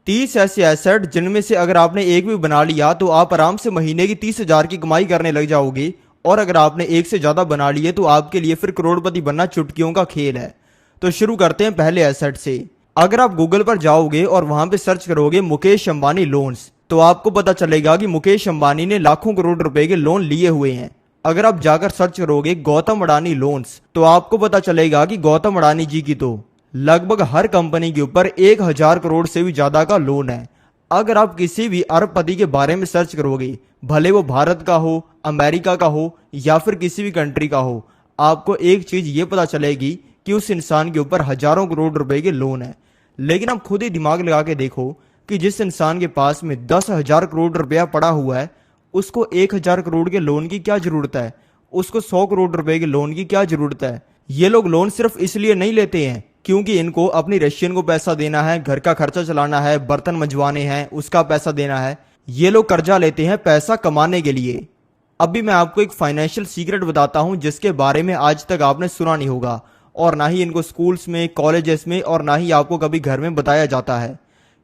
30 ऐसे एसेट जिनमें से अगर आपने एक भी बना लिया तो आप आराम से महीने की 30,000 की कमाई करने लग जाओगे। और अगर आपने एक से ज्यादा बना लिए तो आपके लिए फिर करोड़पति बनना चुटकियों का खेल है। तो शुरू करते हैं पहले एसेट से। अगर आप गूगल पर जाओगे और वहां पे सर्च करोगे मुकेश अंबानी लोन्स, तो आपको पता चलेगा कि मुकेश अंबानी ने लाखों करोड़ रुपए के लोन लिए हुए हैं। अगर आप जाकर सर्च करोगे गौतम अडानी लोन्स, तो आपको पता चलेगा कि गौतम अडानी जी की तो लगभग हर कंपनी के ऊपर 1,000 करोड़ से भी ज्यादा का लोन है। अगर आप किसी भी अरबपति के बारे में सर्च करोगे, भले वो भारत का हो, अमेरिका का हो या फिर किसी भी कंट्री का हो, आपको एक चीज ये पता चलेगी कि उस इंसान के ऊपर हजारों करोड़ रुपए के लोन है। लेकिन आप खुद ही दिमाग लगा के देखो कि जिस इंसान के पास में 10,000 करोड़ रुपया पड़ा हुआ है, उसको 1,000 करोड़ के लोन की क्या जरूरत है, उसको 100 करोड़ रुपए के लोन की क्या जरूरत है। ये लोग लोन सिर्फ इसलिए नहीं लेते हैं क्योंकि इनको अपनी रशियन को पैसा देना है, घर का खर्चा चलाना है, बर्तन मंजवाने हैं, उसका पैसा देना है। ये लोग कर्जा लेते हैं पैसा कमाने के लिए। अभी मैं आपको एक फाइनेंशियल सीक्रेट बताता हूं जिसके बारे में आज तक आपने सुना नहीं होगा, और ना ही इनको स्कूल्स में, कॉलेजेस में, और ना ही आपको कभी घर में बताया जाता है।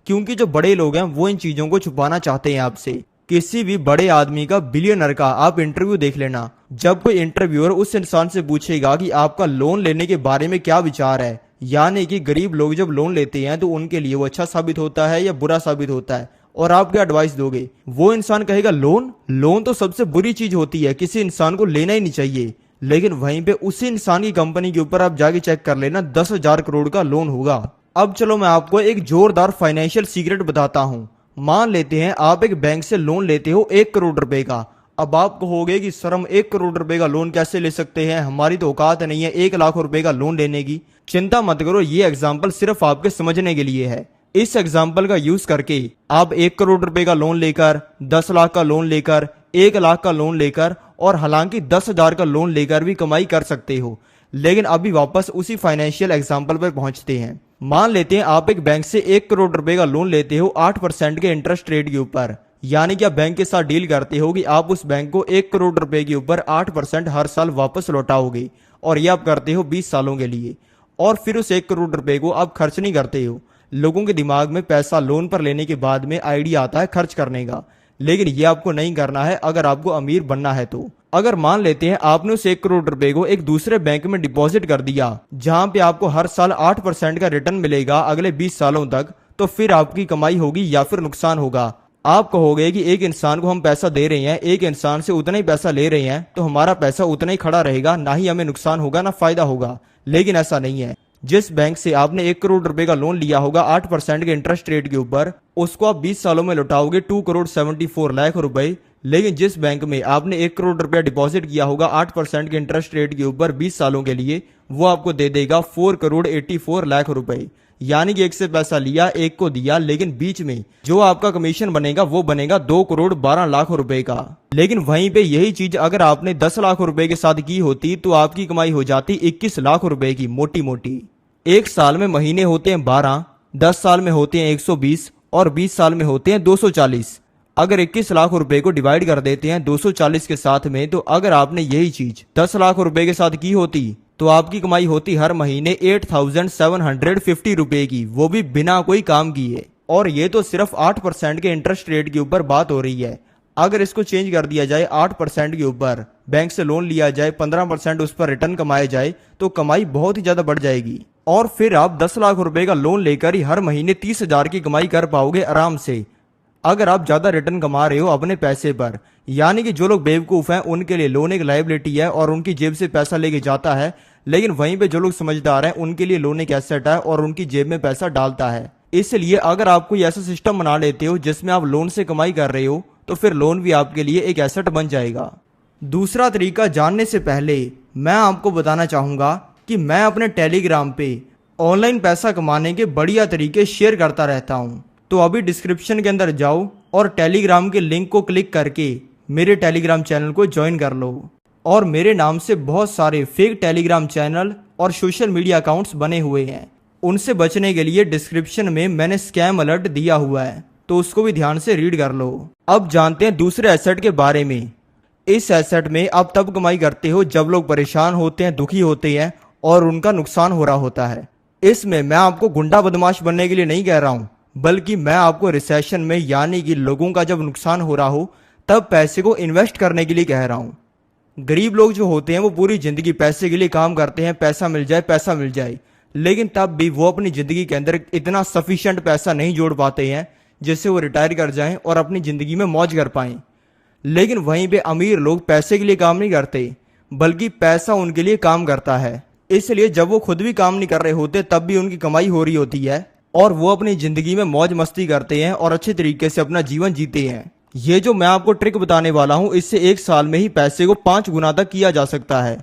क्योंकि जो बड़े लोग हैं वो इन चीजों को छुपाना चाहते हैं आपसे। किसी भी बड़े आदमी का, बिलियनर का आप इंटरव्यू देख लेना। जब कोई इंटरव्यूअर उस इंसान से पूछेगा कि आपका लोन लेने के बारे में क्या विचार है, यानी कि गरीब लोग जब लोन लेते हैं तो उनके लिए वो अच्छा साबित होता है या बुरा साबित होता है, और आप क्या एडवाइस दोगे, वो इंसान कहेगा लोन लोन तो सबसे बुरी चीज होती है, किसी इंसान को लेना ही नहीं चाहिए। लेकिन वहीं पे उसी इंसान की कंपनी के ऊपर आप जाके चेक कर लेना, 10,000 करोड़ का लोन होगा। अब चलो मैं आपको एक जोरदार फाइनेंशियल सीक्रेट बताता हूं। मान लेते हैं आप एक बैंक से लोन लेते हो 1 करोड़ रुपए का। अब आप कहोगे कि सर हम 1 करोड़ रुपए का लोन कैसे ले सकते हैं, हमारी तो औकात नहीं है 1 लाख रुपए का लोन लेने की। चिंता मत करो, ये एग्जाम्पल सिर्फ आपके समझने के लिए है। इस एग्जाम्पल का यूज करके आप 1 करोड़ रुपए का लोन लेकर, 10 लाख का लोन लेकर, 1 लाख का लोन लेकर, और हालांकि 10,000 का लोन लेकर भी कमाई कर सकते हो। लेकिन अभी वापस उसी फाइनेंशियल एग्जाम्पल पर पहुंचते हैं। मान लेते हैं आप एक बैंक से 1 करोड़ रुपए का लोन लेते हो 8% के इंटरेस्ट रेट के ऊपर। यानी कि आप बैंक के साथ डील करते हो कि आप उस बैंक को 1 करोड़ रुपए के ऊपर 8% हर साल वापस लौटाओगे, और ये आप करते हो 20 सालों के लिए। और फिर उस 1 करोड़ रुपए को आप खर्च नहीं करते हो। लोगों के दिमाग में पैसा लोन पर लेने के बाद में आइडिया आता है खर्च करने का, लेकिन ये आपको नहीं करना है अगर आपको अमीर बनना है तो। अगर मान लेते हैं आपने उस 1 करोड़ रुपए को एक दूसरे बैंक में डिपॉजिट कर दिया, जहां पे आपको हर साल 8% का रिटर्न मिलेगा अगले 20 सालों तक, तो फिर आपकी कमाई होगी या फिर नुकसान होगा। आप कहोगे कि एक इंसान को हम पैसा दे रहे हैं, एक इंसान से उतना ही पैसा ले रहे हैं, तो हमारा पैसा उतना ही खड़ा रहेगा, ना ही हमें नुकसान होगा ना फायदा होगा। लेकिन ऐसा नहीं है। जिस बैंक से आपने 1 करोड़ रुपए का लोन लिया होगा 8% के इंटरेस्ट रेट के ऊपर, उसको आप 20 सालों में लौटाओगे 2 करोड़ 74 लाख रुपए। लेकिन जिस बैंक में आपने 1 करोड़ रुपया डिपॉजिट किया होगा 8% के इंटरेस्ट रेट के ऊपर 20 सालों के लिए, वो आपको दे देगा 4 करोड़ 84 लाख रुपए। यानी कि एक से पैसा लिया, एक को दिया, लेकिन बीच में जो आपका कमीशन बनेगा वो बनेगा 2 करोड़ 12 लाख रुपए का। लेकिन वहीं पे यही चीज अगर आपने 10 लाख रुपए के साथ की होती तो आपकी कमाई हो जाती 21 लाख रुपए की, मोटी मोटी। एक साल में महीने होते हैं 12, 10 साल में होते हैं 120, और 20 साल में होते हैं 240। अगर 21 लाख रुपए को डिवाइड कर देते हैं 240 के साथ में, तो अगर आपने यही चीज 10 लाख रुपए के साथ की होती तो आपकी कमाई होती हर महीने 8,750 रुपए की, वो भी बिना कोई काम किए। और ये तो सिर्फ 8% के इंटरेस्ट रेट के ऊपर बात हो रही है। अगर इसको चेंज कर दिया जाए 8% के ऊपर, बैंक से लोन लिया जाए, 15% उस पर रिटर्न कमाया जाए, तो कमाई बहुत ही ज्यादा बढ़ जाएगी। और फिर आप 10 लाख रुपए का लोन लेकर ही हर महीने 30,000 की कमाई कर पाओगे आराम से, अगर आप ज्यादा रिटर्न कमा रहे हो अपने पैसे पर। यानी कि जो लोग बेवकूफ हैं उनके लिए लोन एक लायबिलिटी है और उनकी जेब से पैसा लेके जाता है, लेकिन वहीं पे जो लोग समझदार हैं उनके लिए लोन एक एसेट है और उनकी जेब में पैसा डालता है। इसलिए अगर आप कोई ऐसा सिस्टम बना लेते हो जिसमें आप लोन से कमाई कर रहे हो, तो फिर लोन भी आपके लिए एक एसेट बन जाएगा। दूसरा तरीका जानने से पहले मैं आपको बताना चाहूंगा कि मैं अपने टेलीग्राम पे ऑनलाइन पैसा कमाने के बढ़िया तरीके शेयर करता रहता हूं। तो अभी डिस्क्रिप्शन के अंदर जाओ और टेलीग्राम के लिंक को क्लिक करके मेरे टेलीग्राम चैनल को ज्वाइन कर लो। और मेरे नाम से बहुत सारे फेक टेलीग्राम चैनल और सोशल मीडिया अकाउंट्स बने हुए हैं, उनसे बचने के लिए डिस्क्रिप्शन में मैंने स्कैम अलर्ट दिया हुआ है, तो उसको भी ध्यान से रीड कर लो। अब जानते हैं दूसरे एसेट के बारे में। इस एसेट में आप तब कमाई करते हो जब लोग परेशान होते हैं, दुखी होते हैं और उनका नुकसान हो रहा होता है। इसमें मैं आपको गुंडा बदमाश बनने के लिए नहीं कह रहा हूं, बल्कि मैं आपको रिसेशन में यानी कि लोगों का जब नुकसान हो रहा हो तब पैसे को इन्वेस्ट करने के लिए कह रहा हूँ। गरीब लोग जो होते हैं वो पूरी जिंदगी पैसे के लिए काम करते हैं, पैसा मिल जाए पैसा मिल जाए, लेकिन तब भी वो अपनी जिंदगी के अंदर इतना सफिशिएंट पैसा नहीं जोड़ पाते हैं जिससे वो रिटायर कर जाएं और अपनी जिंदगी में मौज कर पाएं। लेकिन वहीं पे अमीर लोग पैसे के लिए काम नहीं करते, बल्कि पैसा उनके लिए काम करता है। इसलिए जब वो खुद भी काम नहीं कर रहे होते तब भी उनकी कमाई हो रही होती है और वो अपनी जिंदगी में मौज मस्ती करते हैं और अच्छे तरीके से अपना जीवन जीते हैं। ये जो मैं आपको ट्रिक बताने वाला हूं, इससे 1 साल में ही पैसे को 5 गुना तक किया जा सकता है।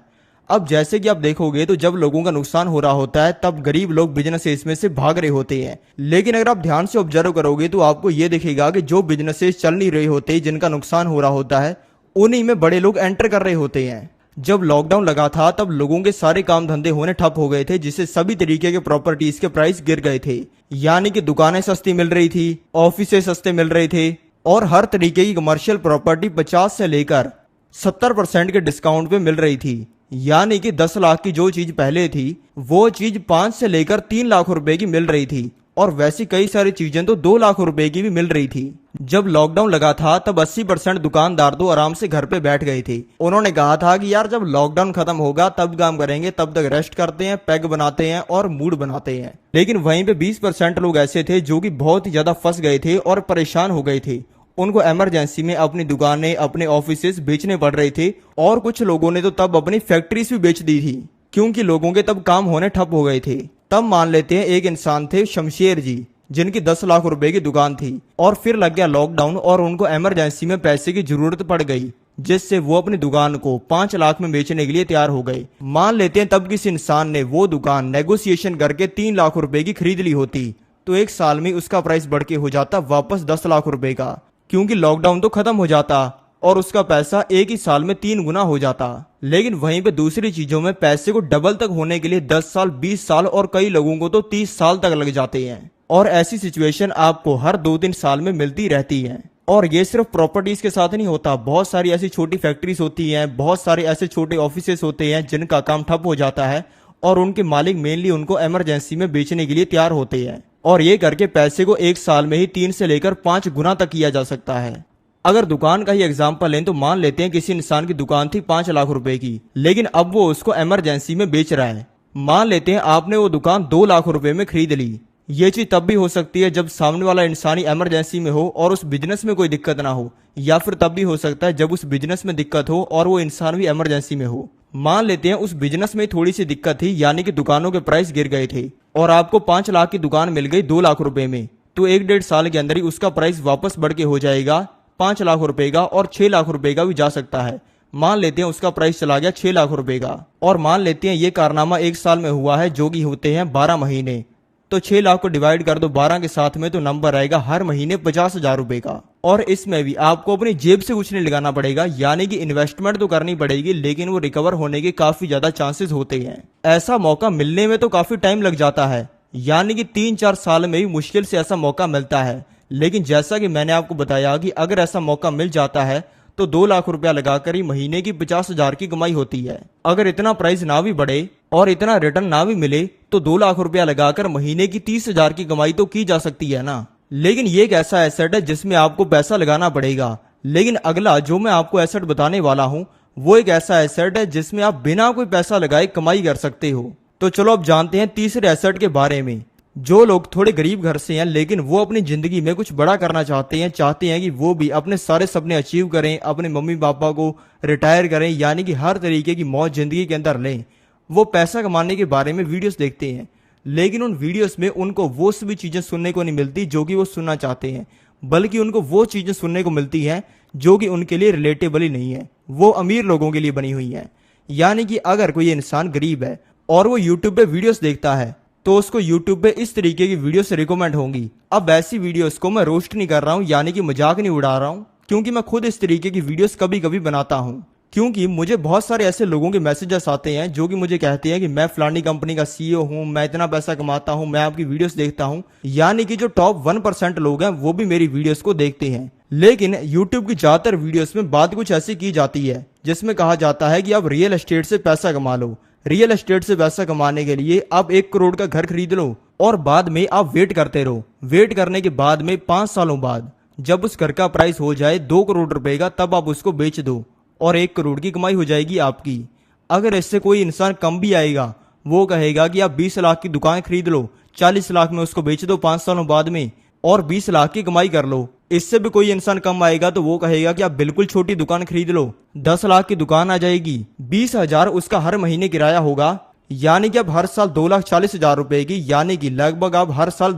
अब जैसे कि आप देखोगे तो जब लोगों का नुकसान हो रहा होता है तब गरीब लोग बिजनेसेस में से भाग रहे होते हैं, लेकिन अगर आप ध्यान से ऑब्जर्व करोगे तो आपको ये दिखेगा कि जो बिजनेसेस चल नहीं रहे होते, जिनका नुकसान हो रहा होता है, उन्हीं में बड़े लोग एंटर कर रहे होते हैं। जब लॉकडाउन लगा था तब लोगों के सारे काम धंधे होने ठप हो गए थे, जिससे सभी तरीके के प्रॉपर्टीज के प्राइस गिर गए थे। यानी कि दुकानें सस्ती मिल रही थी, ऑफिस सस्ते मिल रहे थे और हर तरीके की कमर्शियल प्रॉपर्टी 50 से लेकर 70% के डिस्काउंट पे मिल रही थी। यानी कि 10 लाख की जो चीज पहले थी वो चीज 5 से लेकर 3 लाख रुपए की मिल रही थी और वैसी कई सारी चीजें तो 2 लाख रुपए की भी मिल रही थी। जब लॉकडाउन लगा था तब 80% दुकानदार तो आराम से घर पे बैठ गए थे। उन्होंने कहा था कि यार जब लॉकडाउन खत्म होगा तब काम करेंगे, तब तक रेस्ट करते हैं, पैग बनाते हैं और मूड बनाते हैं। लेकिन वहीं पे 20% लोग ऐसे थे जो कि बहुत ही ज्यादा फंस गए थे और परेशान हो गए थे। उनको इमरजेंसी में अपनी दुकानें, अपने ऑफिसेस बेचने पड़ रहे थे और कुछ लोगों ने तो तब अपनी फैक्ट्रीज भी बेच दी थी क्योंकि लोगों के तब काम होने ठप हो गए थे। तब मान लेते हैं एक इंसान थे शमशेर जी, जिनकी 10 लाख रुपए की दुकान थी और फिर लग गया लॉकडाउन और उनको इमरजेंसी में पैसे की जरूरत पड़ गई, जिससे वो अपनी दुकान को 5 लाख में बेचने के लिए तैयार हो गए। मान लेते हैं तब किसी इंसान ने वो दुकान नेगोशिएशन करके 3 लाख रुपए की खरीद ली होती तो 1 साल में उसका प्राइस बढ़ के हो जाता वापस 10 लाख रुपए का, क्योंकि लॉकडाउन तो खत्म हो जाता और उसका पैसा एक ही साल में 3 गुना हो जाता। लेकिन वहीं पे दूसरी चीजों में पैसे को डबल तक होने के लिए 10 साल, 20 साल और कई लोगों को तो 30 साल तक लग जाते हैं और ऐसी सिचुएशन आपको हर 2-3 साल में मिलती रहती है। और ये सिर्फ प्रॉपर्टीज के साथ नहीं होता, बहुत सारी ऐसी छोटी फैक्ट्रीज होती हैं, बहुत सारे ऐसे छोटे ऑफिसेस होते हैं जिनका काम ठप हो जाता है और उनके मालिक मेनली उनको इमरजेंसी में बेचने के लिए तैयार होते हैं और ये करके पैसे को 1 साल में ही 3 से लेकर 5 गुना तक किया जा सकता है। अगर दुकान का ही एग्जांपल लें तो मान लेते हैं किसी इंसान की दुकान थी 5 लाख रुपए की, लेकिन अब वो उसको इमरजेंसी में बेच रहा है। मान लेते हैं आपने वो दुकान 2 लाख रुपए में खरीद ली। ये चीज तब भी हो सकती है जब सामने वाला इंसान ही इमरजेंसी में हो और उस बिजनेस में कोई दिक्कत ना हो, या फिर तब भी हो सकता है जब उस बिजनेस में दिक्कत हो और वो इंसान भी इमरजेंसी में हो। मान लेते हैं उस बिजनेस में थोड़ी सी दिक्कत थी, यानी कि दुकानों के प्राइस गिर गए थे और आपको 5 लाख की दुकान मिल गई 2 लाख रुपए में, तो 1-1.5 साल के अंदर ही उसका प्राइस वापस बढ़ के हो जाएगा 5 लाख रुपए का और 6 लाख रुपए का भी जा सकता है। मान लेते हैं उसका प्राइस चला गया 6 लाख रुपए का और मान लेते हैं ये कारनामा 1 साल में हुआ है जो कि होते हैं 12 महीने, तो 6 लाख को डिवाइड कर दो 12 के साथ में तो नंबर आएगा हर महीने 50,000 रुपए का। और इसमें भी आपको अपनी जेब से कुछ नहीं लगाना पड़ेगा, यानी कि इन्वेस्टमेंट तो करनी पड़ेगी लेकिन वो रिकवर होने के काफी ज्यादा चांसेस होते हैं। ऐसा मौका मिलने में तो काफी टाइम लग जाता है, यानी कि 3-4 साल में ही मुश्किल से ऐसा मौका मिलता है। लेकिन जैसा कि मैंने आपको बताया कि अगर ऐसा मौका मिल जाता है तो 2 लाख रुपया लगाकर ही महीने की 50,000 की कमाई होती है। अगर इतना प्राइस ना भी बढ़े और इतना रिटर्न ना भी मिले तो 2 लाख रुपया लगाकर महीने की 30,000 की कमाई तो की जा सकती है ना। लेकिन ये एक ऐसा एसेट है जिसमें आपको पैसा लगाना पड़ेगा। लेकिन अगला जो मैं आपको एसेट बताने वाला हूँ वो एक ऐसा एसेट है जिसमें आप बिना कोई पैसा लगाए कमाई कर सकते हो। तो चलो अब जानते हैं तीसरे एसेट के बारे में। जो लोग थोड़े गरीब घर से हैं लेकिन वो अपनी जिंदगी में कुछ बड़ा करना चाहते हैं कि वो भी अपने सारे सपने अचीव करें, अपने मम्मी पापा को रिटायर करें, यानी कि हर तरीके की मौज जिंदगी के अंदर लें। वो पैसा कमाने के बारे में वीडियोस देखते हैं लेकिन उन वीडियोस में उनको वो सभी चीजें सुनने को नहीं मिलती जो कि वो सुनना चाहते हैं, बल्कि उनको वो चीजें सुनने को मिलती हैं जो कि उनके लिए रिलेटेबल ही नहीं है, वो अमीर लोगों के लिए बनी हुई हैं। यानी कि अगर कोई इंसान गरीब है और वो यूट्यूब पे वीडियोस देखता है तो उसको यूट्यूब पे इस तरीके की वीडियो से रिकमेंड होंगी। अब ऐसी वीडियोस को मैं रोस्ट नहीं कर रहा हूँ, यानी कि मजाक नहीं उड़ा रहा हूँ, क्योंकि मैं खुद इस तरीके की वीडियोस कभी कभी बनाता हूँ। क्योंकि मुझे बहुत सारे ऐसे लोगों के मैसेजेस आते हैं जो कि मुझे कहते हैं कि मैं फलानी कंपनी का सीईओ हूँ, मैं इतना पैसा कमाता हूँ, मैं आपकी वीडियोस देखता हूँ। यानी कि जो टॉप 1% लोग हैं वो भी मेरी वीडियोस को देखते हैं। लेकिन यूट्यूब की ज्यादातर वीडियोस में बात कुछ ऐसी की जाती है जिसमें कहा जाता है कि आप रियल एस्टेट से पैसा कमा लो, रियल एस्टेट से पैसा कमाने के लिए आप 1 करोड़ का घर खरीद लो और बाद में आप वेट करते रहो। वेट करने के बाद में 5 सालों बाद जब उस घर का प्राइस हो जाए 2 करोड़ रुपए का, तब आप उसको बेच दो और 1 करोड़ की कमाई हो जाएगी आपकी। अगर इससे कोई इंसान कम भी आएगा, वो कहेगा कि आप 20 लाख की दुकान खरीद लो, 40 लाख में उसको बेच दो 5 सालों बाद में और 20 लाख की कमाई कर लो। इससे भी कोई इंसान कम आएगा तो वो कहेगा कि आप बिल्कुल छोटी दुकान खरीद लो, 10 लाख की दुकान आ जाएगी, 20,000 उसका हर महीने किराया होगा, यानी कि आप हर साल 2,40,000 रुपए की, यानी कि लगभग आप हर साल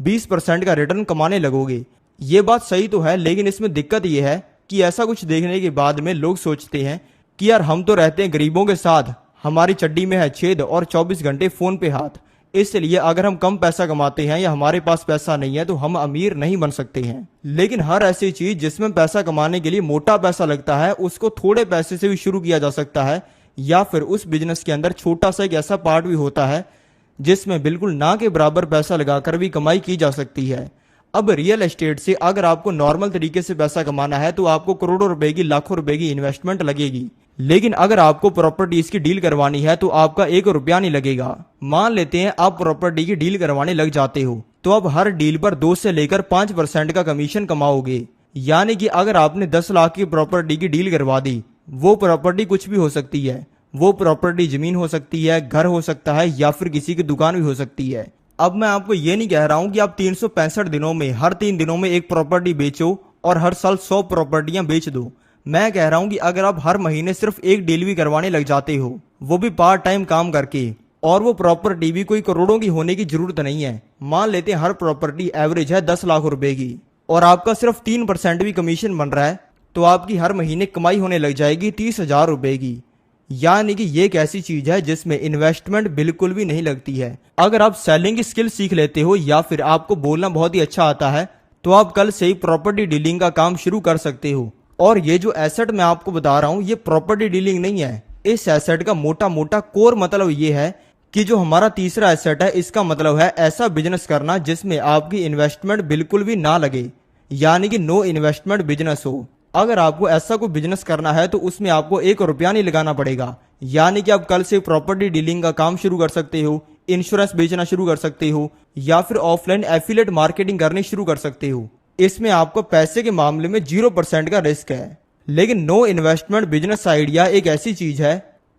20% का रिटर्न कमाने लगोगे। ये बात सही तो है, लेकिन इसमें दिक्कत ये है कि ऐसा कुछ देखने के बाद में लोग सोचते हैं कि यार हम तो रहते हैं गरीबों के साथ, हमारी चड्डी में है छेद और 24 घंटे फोन पे हाथ, इसलिए अगर हम कम पैसा कमाते हैं या हमारे पास पैसा नहीं है तो हम अमीर नहीं बन सकते हैं। लेकिन हर ऐसी चीज जिसमें पैसा कमाने के लिए मोटा पैसा लगता है, उसको थोड़े पैसे से भी शुरू किया जा सकता है, या फिर उस बिजनेस के अंदर छोटा सा एक ऐसा पार्ट भी होता है जिसमें बिल्कुल ना के बराबर पैसा लगाकर भी कमाई की जा सकती है। अब रियल एस्टेट से अगर आपको नॉर्मल तरीके से पैसा कमाना है तो आपको करोड़ों रुपए की, लाखों रुपए की इन्वेस्टमेंट लगेगी। लेकिन अगर आपको प्रॉपर्टीज की डील करवानी है तो आपका 1 रुपया नहीं लगेगा। मान लेते हैं आप प्रॉपर्टी की डील करवाने लग जाते हो तो आप हर डील पर 2 से लेकर 5% का कमीशन कमाओगे। यानी कि अगर आपने 10 लाख की प्रॉपर्टी की डील करवा दी, वो प्रॉपर्टी कुछ भी हो सकती है, वो प्रॉपर्टी जमीन हो सकती है, घर हो सकता है, या फिर किसी की दुकान भी हो सकती है। अब मैं आपको ये नहीं कह रहा हूं कि आप 365 दिनों में हर 3 दिनों में एक प्रॉपर्टी बेचो और हर साल 100 प्रॉपर्टियां बेच दो। मैं कह रहा हूं कि अगर आप हर महीने सिर्फ एक डील भी करवाने लग जाते हो, वो भी पार्ट टाइम काम करके, और वो प्रॉपर्टी भी कोई करोड़ों की होने की जरूरत नहीं है। मान लेते हैं हर प्रॉपर्टी एवरेज है 10 लाख रुपए की और आपका सिर्फ 3% भी कमीशन बन रहा है, तो आपकी हर महीने कमाई होने लग जाएगी 30,000 रुपए की। यानी कि ये एक ऐसी चीज है जिसमें इन्वेस्टमेंट बिल्कुल भी नहीं लगती है। अगर आप सेलिंग की स्किल सीख लेते हो या फिर आपको बोलना बहुत ही अच्छा आता है तो आप कल से ही प्रॉपर्टी डीलिंग का काम शुरू कर सकते हो। और ये जो एसेट मैं आपको बता रहा हूँ, ये प्रॉपर्टी डीलिंग नहीं है। इस एसेट का मोटा मोटा कोर मतलब ये है कि जो हमारा तीसरा एसेट है, इसका मतलब है ऐसा बिजनेस करना जिसमें आपकी इन्वेस्टमेंट बिल्कुल भी ना लगे, यानी कि नो इन्वेस्टमेंट बिजनेस हो। अगर आपको ऐसा कोई बिजनेस करना है तो उसमें आपको 1 रुपया नहीं लगाना पड़ेगा। यानी कि आप कल से प्रॉपर्टी डीलिंग का काम शुरू कर सकते हो, इंश्योरेंस बेचना शुरू कर सकते हो, या फिर ऑफलाइन एफिलिएट मार्केटिंग करनी शुरू कर सकते हो। इसमें आपको पैसे के मामले में 0% का रिस्क है। लेकिन नो इन्वेस्टमेंट बिजनेस आइडिया एक ऐसी चीज है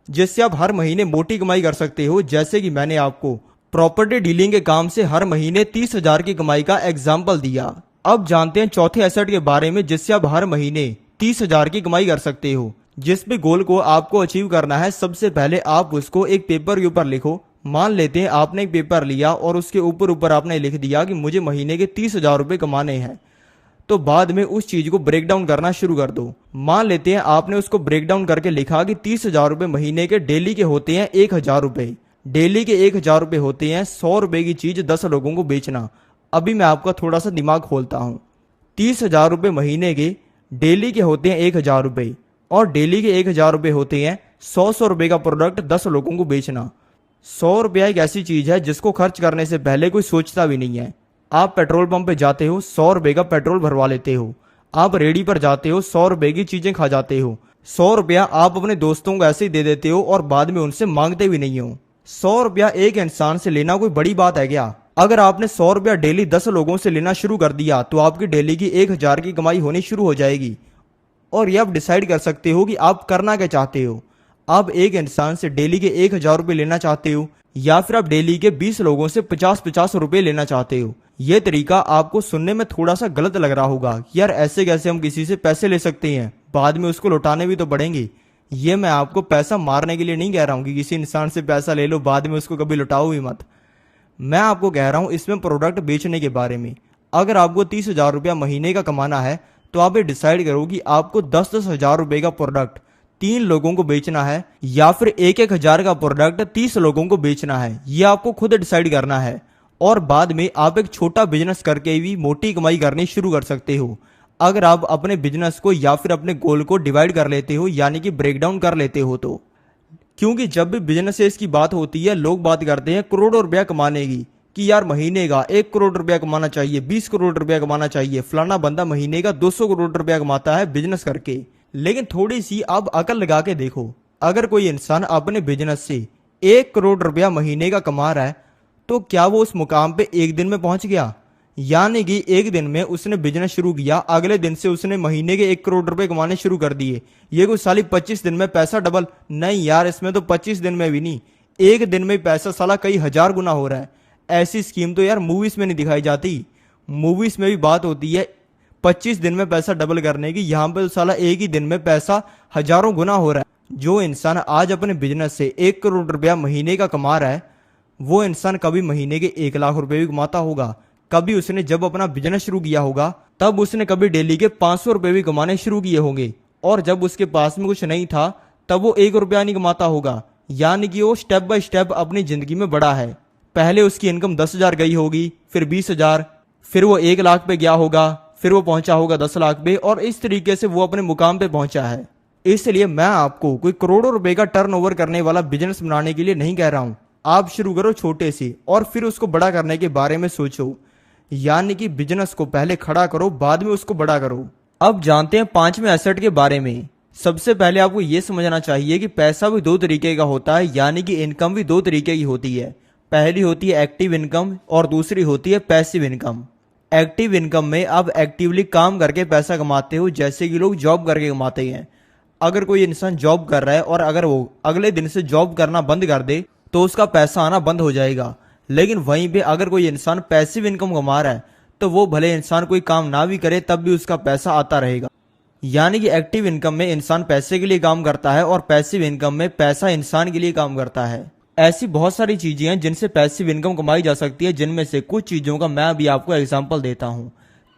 जिससे आप हर महीने मोटी कमाई कर सकते हो। जैसे कि मैंने आपको प्रॉपर्टी डीलिंग के काम से हर महीने 30,000 की कमाई का एग्जाम्पल दिया। अब जानते हैं चौथे एसेट के बारे में जिससे आप हर महीने 30,000 की कमाई कर सकते हो। जिस भी गोल को आपको अचीव करना है, सबसे पहले आप उसको एक पेपर के ऊपर लिखो। मान लेते हैं आपने एक पेपर लिया और उसके ऊपर ऊपर आपने लिख दिया कि मुझे महीने के 30,000 रुपए कमाने हैं, तो बाद में उस चीज को ब्रेक डाउन करना शुरू कर दो। मान लेते हैं आपने उसको ब्रेक डाउन करके लिखा कि 30,000 रुपए महीने के डेली के होते हैं 1,000 रुपए, डेली के 1,000 रुपए होते हैं 100 रुपए की चीज 10 लोगों को बेचना। अभी मैं आपका थोड़ा सा दिमाग खोलता हूं। 30,000 रुपए महीने के डेली के होते हैं 1,000 रुपए, और डेली के 1,000 रुपए होते हैं 100 रुपए का प्रोडक्ट 10 लोगों को बेचना। 100 रुपया एक ऐसी चीज है जिसको खर्च करने से पहले कोई सोचता भी नहीं है। आप पेट्रोल पंप पे जाते हो, 100 रुपए का पेट्रोल भरवा लेते हो। आप रेडी पर जाते हो, 100 रुपए की चीजें खा जाते हो। 100 रुपया आप अपने दोस्तों को ऐसे ही दे देते हो और बाद में उनसे मांगते भी नहीं हो। 100 रुपया एक इंसान से लेना कोई बड़ी बात है क्या? अगर आपने 100 रुपया डेली 10 लोगों से लेना शुरू कर दिया तो आपकी डेली की 1,000 की कमाई होनी शुरू हो जाएगी। और ये आप डिसाइड कर सकते हो कि आप करना क्या चाहते हो। आप एक इंसान से डेली के 1,000 रुपए लेना चाहते हो या फिर आप डेली के 20 लोगों से 50-50 रुपए लेना चाहते हो। यह तरीका आपको सुनने में थोड़ा सा गलत लग रहा होगा, यार ऐसे कैसे हम किसी से पैसे ले सकते हैं, बाद में उसको लौटाने भी तो पड़ेंगे। ये मैं आपको पैसा मारने के लिए नहीं कह रहा हूं कि किसी इंसान से पैसा ले लो बाद में उसको कभी लौटाओ भी मत। मैं आपको कह रहा हूं इसमें प्रोडक्ट बेचने के बारे में। अगर आपको 30,000 रुपया महीने का कमाना है तो आप ये डिसाइड करो कि आपको 10-10 हजार रुपए का प्रोडक्ट 3 लोगों को बेचना है या फिर 1-1 हजार का प्रोडक्ट 30 लोगों को बेचना है। ये आपको खुद डिसाइड करना है और बाद में आप एक छोटा बिजनेस करके भी मोटी कमाई करनी शुरू कर सकते हो। अगर आप अपने बिजनेस को या फिर अपने गोल को डिवाइड कर लेते हो, यानी कि ब्रेक डाउन कर लेते हो तो। क्योंकि जब भी बिजनेस की बात होती है लोग बात करते हैं करोड़ों रुपया कमाने की, कि यार महीने का 1 करोड़ रुपया कमाना चाहिए, 20 करोड़ रुपया कमाना चाहिए। फलाना बंदा महीने का 200 करोड़ रुपया कमाता है बिजनेस करके। लेकिन थोड़ी सी आप अकल लगा के देखो, अगर कोई इंसान अपने बिजनेस से 1 करोड़ रुपया महीने का कमा रहा है, तो क्या वो उस मुकाम पे एक दिन में पहुंच गया? यानी कि एक दिन में उसने बिजनेस शुरू किया, अगले दिन से उसने महीने के 1 करोड़ रुपए कमाने शुरू कर दिए। ये कोई साली 25 दिन में पैसा डबल? नहीं यार, इसमें तो 25 दिन में भी नहीं, एक दिन में ही पैसा साला कई हजार गुना हो रहा है। ऐसी स्कीम तो यार मूवीज में नहीं दिखाई जाती। मूवीज में भी बात होती है 25 दिन में पैसा डबल करने की, यहाँ पे तो साला एक ही दिन में पैसा हजारों गुना हो रहा है। जो इंसान आज अपने बिजनेस से 1 करोड़ रुपया महीने का कमा रहा है, वो इंसान कभी महीने के 1 लाख रुपए भी कमाता होगा। कभी उसने जब अपना बिजनेस शुरू किया होगा तब उसने कभी डेली के 500 रुपए भी कमाने शुरू किए होंगे, और जब उसके पास में कुछ नहीं था तब वो 1 रुपया नहीं कमाता होगा। यानी कि वो स्टेप बाय स्टेप अपनी जिंदगी में बढ़ा है। पहले उसकी इनकम 10,000 गई होगी, फिर 20,000, फिर वो 1 लाख पे गया होगा, फिर वो पहुंचा होगा 10 लाख पे, और इस तरीके से वो अपने मुकाम पे पहुंचा है। इसलिए मैं आपको कोई करोड़ों रुपए का टर्नओवर करने वाला बिजनेस बनाने के लिए नहीं कह रहा हूं। आप शुरू करो छोटे से और फिर उसको बड़ा करने के बारे में सोचो। यानी कि बिजनेस को पहले खड़ा करो, बाद में उसको बड़ा करो। अब जानते हैं पांचवें एसेट के बारे में। सबसे पहले आपको यह समझना चाहिए कि पैसा भी दो तरीके का होता है, यानी कि इनकम भी दो तरीके की होती है। पहली होती है एक्टिव इनकम और दूसरी होती है पैसिव इनकम। एक्टिव इनकम में आप एक्टिवली काम करके पैसा कमाते हो, जैसे कि लोग जॉब करके कमाते हैं। अगर कोई इंसान जॉब कर रहा है और अगर वो अगले दिन से जॉब करना बंद कर दे तो उसका पैसा आना बंद हो जाएगा। लेकिन वहीं पे अगर कोई इंसान पैसिव इनकम कमा रहा है तो वो भले इंसान कोई काम ना भी करे तब भी उसका पैसा आता रहेगा। यानी कि एक्टिव इनकम में इंसान पैसे के लिए काम करता है और पैसिव इनकम में पैसा इंसान के लिए काम करता है। ऐसी बहुत सारी चीजें हैं जिनसे पैसिव इनकम कमाई जा सकती है, जिनमें से कुछ चीजों का मैं अभी आपको एग्जांपल देता हूं।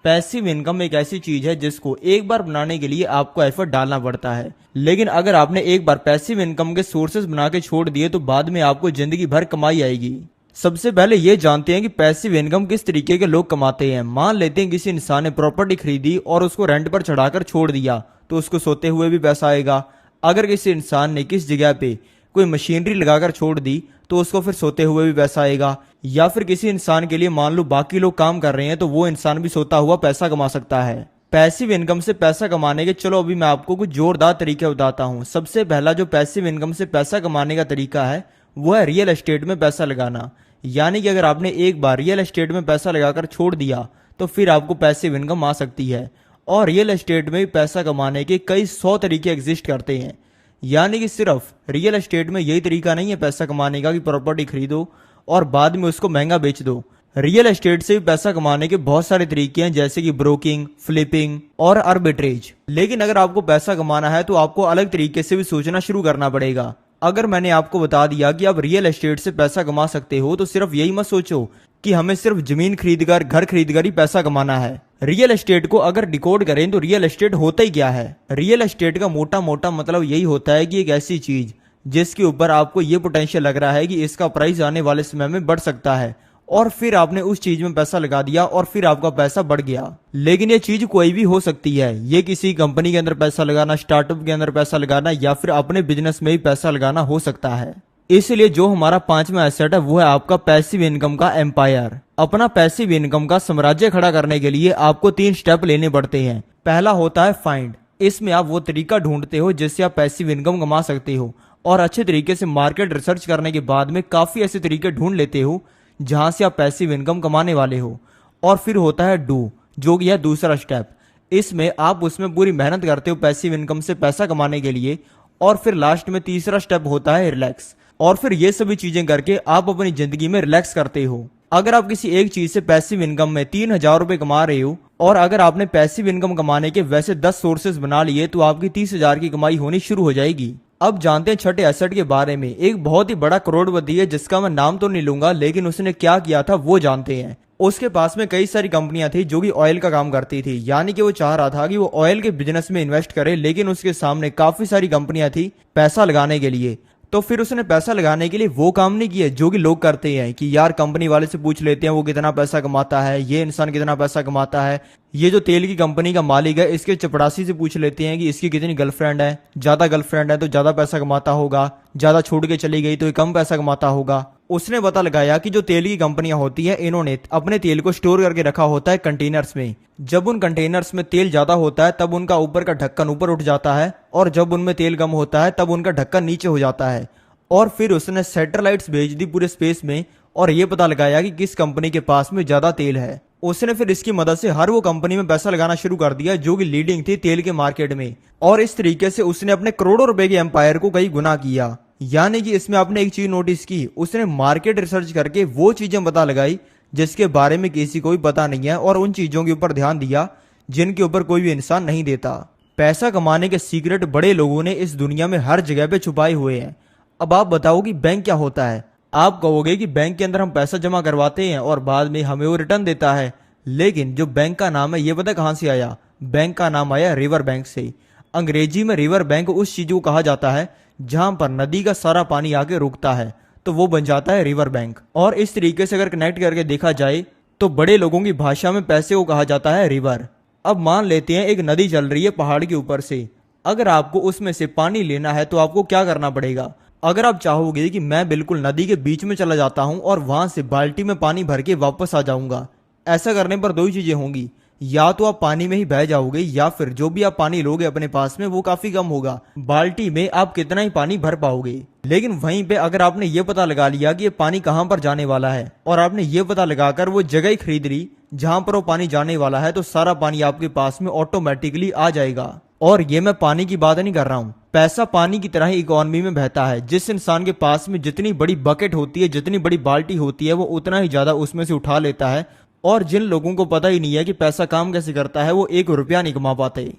पैसिव इनकम एक ऐसी चीज है जिसको एक बार बनाने के लिए आपको एफर्ट डालना पड़ता है, लेकिन अगर आपने एक बार पैसिव इनकम के सोर्सेज बना के छोड़ दिए तो बाद में आपको जिंदगी भर कमाई आएगी। सबसे पहले ये जानते हैं कि पैसिव इनकम किस तरीके के लोग कमाते हैं। मान लेते हैं किसी इंसान ने प्रॉपर्टी खरीदी और उसको रेंट पर चढ़ाकर छोड़ दिया तो उसको सोते हुए भी पैसा आएगा। अगर किसी इंसान ने किस जगह पे कोई मशीनरी लगाकर छोड़ दी तो उसको फिर सोते हुए भी पैसा आएगा। या फिर किसी इंसान के लिए मान लो बाकी लोग काम कर रहे हैं तो वो इंसान भी सोता हुआ पैसा कमा सकता है। पैसिव इनकम से पैसा कमाने के चलो अभी मैं आपको कुछ जोरदार तरीके बताता हूँ। सबसे पहला जो पैसिव इनकम से पैसा कमाने का तरीका है वो है रियल एस्टेट में पैसा लगाना। यानी कि अगर आपने एक बार रियल एस्टेट में पैसा लगाकर छोड़ दिया तो फिर आपको पैसिव इनकम आ सकती है। और रियल एस्टेट में भी पैसा कमाने के कई 100 तरीके एग्जिस्ट करते हैं। यानी कि सिर्फ रियल एस्टेट में यही तरीका नहीं है पैसा कमाने का कि प्रॉपर्टी खरीदो और बाद में उसको महंगा बेच दो। रियल एस्टेट से भी पैसा कमाने के बहुत सारे तरीके हैं, जैसे कि ब्रोकिंग, फ्लिपिंग और आर्बिट्रेज। लेकिन अगर आपको पैसा कमाना है तो आपको अलग तरीके से भी सोचना शुरू करना पड़ेगा। अगर मैंने आपको बता दिया कि आप रियल एस्टेट से पैसा कमा सकते हो तो सिर्फ यही मत सोचो कि हमें सिर्फ जमीन खरीदकर, घर खरीदकर ही पैसा कमाना है। रियल एस्टेट को अगर डिकोड करें तो रियल एस्टेट होता ही क्या है। रियल एस्टेट का मोटा मोटा मतलब यही होता है कि एक ऐसी चीज जिसके ऊपर आपको ये पोटेंशियल लग रहा है कि इसका प्राइस आने वाले समय में बढ़ सकता है, और फिर आपने उस चीज में पैसा लगा दिया और फिर आपका पैसा बढ़ गया। लेकिन ये चीज कोई भी हो सकती है। ये किसी कंपनी के अंदर पैसा लगाना, स्टार्टअप के अंदर पैसा लगाना, या फिर अपने बिजनेस में भी पैसा लगाना हो सकता है। इसलिए जो हमारा पांचवा एसेट है वो है आपका पैसिव इनकम का एम्पायर। अपना पैसिव इनकम का साम्राज्य खड़ा करने के लिए आपको 3 स्टेप लेने पड़ते हैं। पहला होता है फाइंड। इसमें आप वो तरीका ढूंढते हो जिससे आप पैसिव इनकम कमा सकते हो, और अच्छे तरीके से मार्केट रिसर्च करने के बाद में काफी ऐसे तरीके ढूंढ लेते हो जहां से आप पैसिव इनकम कमाने वाले हो। और फिर होता है डू, जो कि है दूसरा स्टेप। इसमें आप उसमें पूरी मेहनत करते हो पैसिव इनकम से पैसा कमाने के लिए। और फिर लास्ट में तीसरा स्टेप होता है रिलैक्स। और फिर ये सभी चीजें करके आप अपनी जिंदगी में रिलैक्स करते हो। अगर आप किसी एक चीज से पैसिव इनकम में 3,000 रुपए कमा रहे हो और अगर आपने पैसिव इनकम कमाने के वैसे 10 सोर्सेज बना लिए तो आपकी 30,000 की कमाई होनी शुरू हो जाएगी। अब जानते हैं छठे एसेट के बारे में। एक बहुत ही बड़ा करोड़पति है जिसका मैं नाम तो नहीं लूंगा, लेकिन उसने क्या किया था वो जानते हैं। उसके पास में कई सारी कंपनियां थी जो कि ऑयल का काम करती थी। यानी कि वो चाह रहा था कि वो ऑयल के बिजनेस में इन्वेस्ट करे, लेकिन उसके सामने काफी सारी कंपनियां थी पैसा लगाने के लिए। तो फिर उसने पैसा लगाने के लिए वो काम नहीं किए जो कि लोग करते हैं कि यार कंपनी वाले से पूछ लेते हैं वो कितना पैसा कमाता है, ये इंसान कितना पैसा कमाता है, ये जो तेल की कंपनी का मालिक है इसके चपरासी से पूछ लेते हैं कि इसकी कितनी गर्लफ्रेंड है, ज्यादा गर्लफ्रेंड है तो ज्यादा पैसा कमाता होगा, ज्यादा छोड़ के चली गई तो ये कम पैसा कमाता होगा। उसने पता लगाया कि जो तेल की कंपनियां होती है इन्होंने अपने तेल को स्टोर करके रखा होता है कंटेनर्स में। जब उन कंटेनर्स में तेल ज्यादा होता है तब उनका ऊपर का ढक्कन ऊपर उठ जाता है, और जब उनमें तेल कम होता है तब उनका ढक्कन नीचे हो जाता है। और फिर उसने सैटेलाइट्स भेज दी पूरे स्पेस में और ये पता लगाया कि किस कंपनी के पास में ज्यादा तेल है। उसने फिर इसकी मदद से हर वो कंपनी में पैसा लगाना शुरू कर दिया जो कि लीडिंग थी तेल के मार्केट में, और इस तरीके से उसने अपने करोड़ों रुपए के एम्पायर को कई गुना किया। यानी कि इसमें आपने एक चीज नोटिस की, उसने मार्केट रिसर्च करके वो चीजें पता लगाई जिसके बारे में किसी को भी पता नहीं है, और उन चीजों के ऊपर ध्यान दिया जिनके ऊपर कोई भी इंसान नहीं देता। पैसा कमाने के सीक्रेट बड़े लोगों ने इस दुनिया में हर जगह पे छुपाए हुए हैं। अब आप बताओ कि बैंक क्या होता है। आप कहोगे कि बैंक के अंदर हम पैसा जमा करवाते हैं और बाद में हमें वो रिटर्न देता है, लेकिन जो बैंक का नाम है ये पता कहां से आया? बैंक का नाम आया रिवर बैंक से। अंग्रेजी में रिवर बैंक उस चीज को कहा जाता है जहां पर नदी का सारा पानी आके रुकता है, तो वो बन जाता है रिवर बैंक। और इस तरीके से अगर कनेक्ट करके देखा जाए तो बड़े लोगों की भाषा में पैसे को कहा जाता है रिवर। अब मान लेते हैं एक नदी चल रही है पहाड़ के ऊपर से, अगर आपको उसमें से पानी लेना है तो आपको क्या करना पड़ेगा? अगर आप चाहोगे कि मैं बिल्कुल नदी के बीच में चला जाता हूं और वहां से बाल्टी में पानी भर के वापस आ जाऊंगा, ऐसा करने पर दो ही चीजें होंगी, या तो आप पानी में ही बह जाओगे या फिर जो भी आप पानी लोगे अपने पास में वो काफी कम होगा। बाल्टी में आप कितना ही पानी भर पाओगे। लेकिन वहीं पे अगर आपने ये पता लगा लिया कि ये पानी कहां पर जाने वाला है और आपने ये पता लगाकर वो जगह ही खरीद ली जहां पर वो पानी जाने वाला है, तो सारा पानी आपके पास में ऑटोमेटिकली आ जाएगा। और ये मैं पानी की बात नहीं कर रहा हूँ, पैसा पानी की तरह ही इकोनॉमी में बहता है। जिस इंसान के पास में जितनी बड़ी बकेट होती है, जितनी बड़ी बाल्टी होती है, वो उतना ही ज्यादा उसमें से उठा लेता है। और जिन लोगों को पता ही नहीं है कि पैसा काम कैसे करता है, वो 1 रुपया नहीं कमा पाते।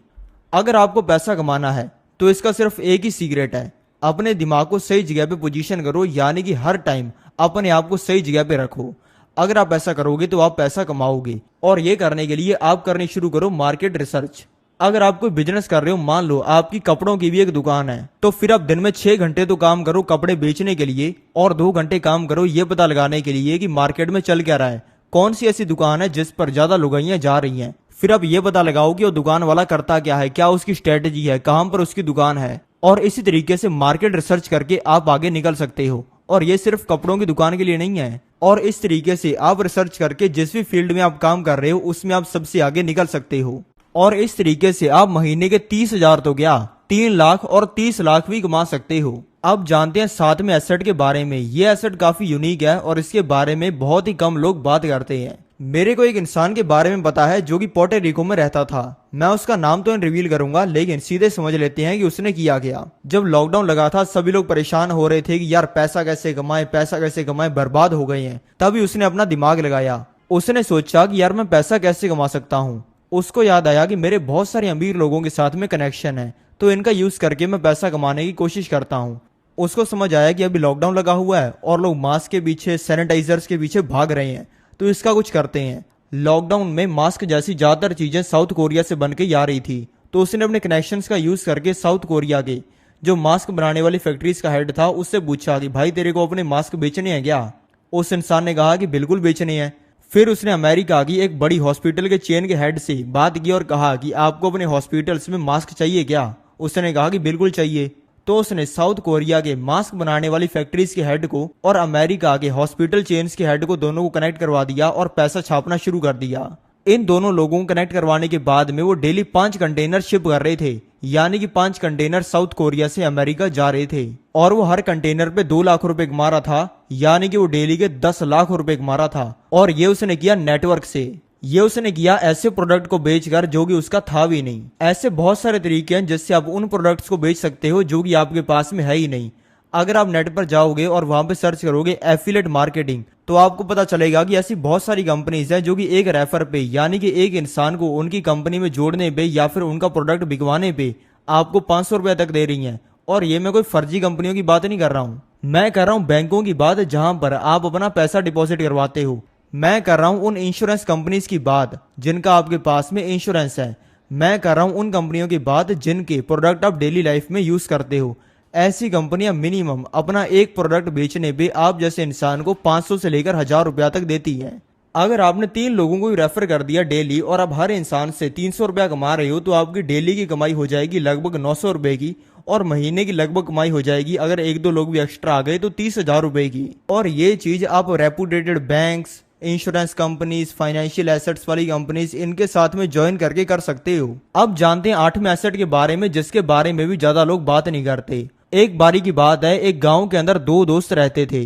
अगर आपको पैसा कमाना है तो इसका सिर्फ एक ही सीक्रेट है, अपने दिमाग को सही जगह पे पोजीशन करो, यानी कि हर टाइम अपने आप को सही जगह पे रखो। अगर आप ऐसा करोगे तो आप पैसा कमाओगे। और ये करने के लिए आप करनी शुरू करो मार्केट रिसर्च। अगर आप कोई बिजनेस कर रहे हो, मान लो आपकी कपड़ों की भी एक दुकान है, तो फिर आप दिन में 6 घंटे तो काम करो कपड़े बेचने के लिए और 2 घंटे काम करो ये पता लगाने के लिए कि मार्केट में चल क्या रहा है, कौन सी ऐसी दुकान है जिस पर ज्यादा लुगाइयां जा रही हैं। फिर आप ये पता लगाओ कि वो दुकान वाला करता क्या है, क्या उसकी स्ट्रेटेजी है, कहां पर उसकी दुकान है। और इसी तरीके से मार्केट रिसर्च करके आप आगे निकल सकते हो। और ये सिर्फ कपड़ों की दुकान के लिए नहीं है। और इस तरीके से आप रिसर्च करके जिस भी फील्ड में आप काम कर रहे हो उसमें आप सबसे आगे निकल सकते हो। और इस तरीके से आप महीने के 30,000 तो क्या 3 लाख और 30 लाख भी कमा सकते हो। अब जानते हैं साथ में एसेट के बारे में। ये एसेट काफी यूनिक है और इसके बारे में बहुत ही कम लोग बात करते हैं। मेरे को एक इंसान के बारे में पता है जो कि पोर्टो रिको में रहता था। मैं उसका नाम तो रिवील करूंगा, लेकिन सीधे समझ लेते हैं कि उसने किया क्या। जब लॉकडाउन लगा था सभी लोग परेशान हो रहे थे कि यार पैसा कैसे कमाए, पैसा कैसे कमाए, बर्बाद हो गए हैं। तभी उसने अपना दिमाग लगाया। उसने सोचा कि यार मैं पैसा कैसे कमा सकता हूँ। उसको याद आया कि मेरे बहुत सारे अमीर लोगों के साथ में कनेक्शन है, तो इनका यूज करके मैं पैसा कमाने की कोशिश करता हूँ। उसको समझ आया कि अभी लॉकडाउन लगा हुआ है और लोग मास्क के पीछे, सैनिटाइजर्स के पीछे भाग रहे हैं, तो इसका कुछ करते हैं। लॉकडाउन में मास्क जैसी ज्यादातर चीजें साउथ कोरिया से बन के आ रही थी, तो उसने अपने कनेक्शंस का यूज करके साउथ कोरिया के जो मास्क बनाने वाली फैक्ट्रीज का हेड था उससे पूछा कि भाई तेरे को अपने मास्क बेचने हैं क्या। उस इंसान ने कहा कि बिल्कुल बेचने हैं। फिर उसने अमेरिका की एक बड़ी हॉस्पिटल के चेन के हेड से बात की और कहा कि आपको अपने हॉस्पिटल्स में मास्क चाहिए क्या। उसने कहा कि बिल्कुल चाहिए। तो उसने साउथ कोरिया के मास्क बनाने वाली फैक्ट्रीज के हेड को और अमेरिका के हॉस्पिटल चेन्स के हेड को दोनों को कनेक्ट करवा दिया और पैसा छापना शुरू कर दिया। इन दोनों लोगों को कनेक्ट करवाने के बाद में वो डेली 5 कंटेनर शिप कर रहे थे, यानी कि 5 कंटेनर साउथ कोरिया से अमेरिका जा रहे थे। और वो हर कंटेनर पे 2 लाख रुपए कमा रहा था, यानी कि वो डेली के 10 लाख रुपए कमा रहा था। और ये उसने किया नेटवर्क से। ये उसने किया ऐसे प्रोडक्ट को बेचकर जो कि उसका था भी नहीं। ऐसे बहुत सारे तरीके हैं जिससे आप उन प्रोडक्ट्स को बेच सकते हो जो कि आपके पास में है ही नहीं। अगर आप नेट पर जाओगे और वहां पे सर्च करोगे एफिलिएट मार्केटिंग, तो आपको पता चलेगा कि ऐसी बहुत सारी कंपनीज हैं जो कि एक रेफर पे, यानी कि एक इंसान को उनकी कंपनी में जोड़ने पे या फिर उनका प्रोडक्ट बिकवाने पे आपको 500 रुपए तक दे रही हैं। और ये मैं कोई फर्जी कंपनियों की बात नहीं कर रहा हूँ, मैं कर रहा हूँ बैंकों की बात जहां पर आप अपना पैसा डिपॉजिट करवाते हो। मैं कर रहा हूं उन इंश्योरेंस कंपनीज की बात जिनका आपके पास में इंश्योरेंस है। मैं कर रहा हूं उन कंपनियों की बात जिनके प्रोडक्ट आप डेली लाइफ में यूज करते हो। ऐसी कंपनियां मिनिमम अपना एक प्रोडक्ट बेचने पे आप जैसे इंसान को 500 से लेकर 1000 रुपया तक देती है। अगर आपने 3 लोगों को रेफर कर दिया डेली और आप हर इंसान से 300 रुपया कमा रहे हो, तो आपकी डेली की कमाई हो जाएगी लगभग 900 रुपए की, और महीने की लगभग कमाई हो जाएगी अगर 1-2 लोग भी एक्स्ट्रा आ गए तो 30,000 रुपए की। और ये चीज आप reputed banks, insurance companies, financial assets वाली कंपनीज, इनके साथ में ज्वाइन करके कर सकते हो। अब जानते हैं 8वें एसेट के बारे में जिसके बारे में भी ज्यादा लोग बात नहीं करते। एक बारी की बात है, एक गांव के अंदर दो दोस्त रहते थे।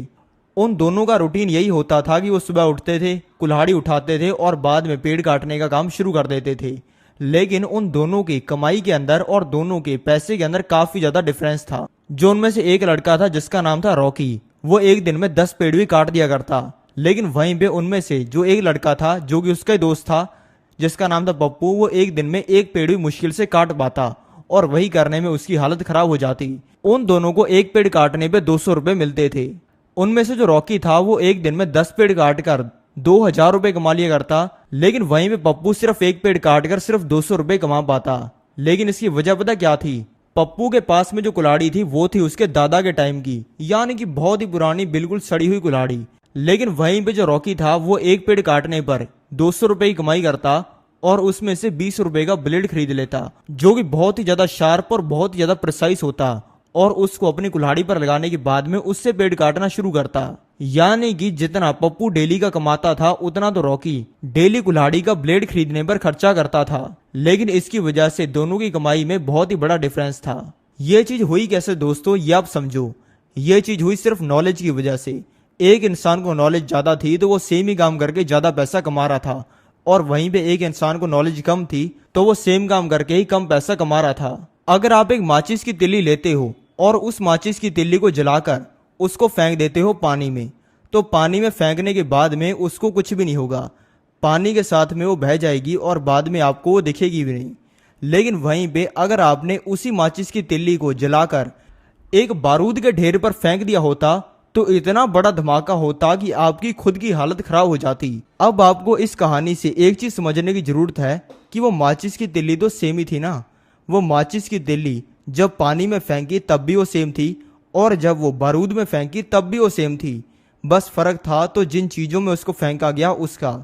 उन दोनों का रूटीन यही होता था कि वो सुबह उठते थे, कुल्हाड़ी उठाते थे और बाद में पेड़ काटने का काम शुरू कर देते थे। लेकिन उन दोनों की कमाई के अंदर और दोनों के पैसे के अंदर काफी ज्यादा डिफरेंस था। जो उनमें से एक लड़का था जिसका नाम था रॉकी, वो एक दिन में 10 पेड़ भी काट दिया करता। लेकिन वहीं पे उनमें से जो एक लड़का था जो कि उसका दोस्त था जिसका नाम था पप्पू, वो एक दिन में एक पेड़ भी मुश्किल से काट पाता और वही करने में उसकी हालत खराब हो जाती। उन दोनों को एक पेड़ काटने पे 200 रुपए मिलते थे। उनमें से जो रॉकी था वो एक दिन में 10 पेड़ काट कर 2000 रुपए कमा लिया करता। लेकिन वहीं पे पप्पू सिर्फ एक पेड़ काट कर सिर्फ 200 रुपए कमा पाता। लेकिन इसकी वजह पता क्या थी? पप्पू के पास में जो कुल्हाड़ी थी वो थी उसके दादा के टाइम की, यानी कि बहुत ही पुरानी बिल्कुल सड़ी हुई कुल्हाड़ी। लेकिन वहीं पे जो रॉकी था वो एक पेड़ काटने पर 200 रुपए की कमाई करता और उसमें से 20 रुपए का ब्लेड खरीद लेता, जो कि बहुत ही ज्यादा शार्प और बहुत ही ज्यादा प्रिसाइज होता, और उसको अपनी कुल्हाड़ी पर लगाने के बाद में उससे पेड़ काटना शुरू करता। यानी कि जितना पप्पू डेली का कमाता था उतना तो रॉकी डेली कुल्हाड़ी का ब्लेड खरीदने पर खर्चा करता था। लेकिन इसकी वजह से दोनों की कमाई में बहुत ही बड़ा डिफरेंस था। यह चीज हुई कैसे दोस्तों, ये आप समझो। यह चीज हुई सिर्फ नॉलेज की वजह से। एक इंसान को नॉलेज ज्यादा थी तो वो सेम ही काम करके ज्यादा पैसा कमा रहा था, और वहीं पे एक इंसान को नॉलेज कम थी तो वो सेम काम करके ही कम पैसा कमा रहा था। अगर आप एक माचिस की तिल्ली लेते हो और उस माचिस की तिल्ली को जलाकर उसको फेंक देते हो पानी में, तो पानी में फेंकने के बाद में उसको कुछ भी नहीं होगा, पानी के साथ में वो बह जाएगी और बाद में आपको वो दिखेगी भी नहीं। लेकिन वहीं पे अगर आपने उसी माचिस की तिल्ली को जलाकर एक बारूद के ढेर पर फेंक दिया होता तो इतना बड़ा धमाका होता कि आपकी खुद की हालत खराब हो जाती। अब आपको इस कहानी से एक चीज समझने की जरूरत है कि वो माचिस की तिल्ली तो सेम ही थी ना। वो माचिस की तिल्ली जब पानी में फेंकी तब भी वो सेम थी, और जब वो बारूद में फेंकी तब भी वो सेम थी। बस फर्क था तो जिन चीजों में उसको फेंका गया उसका।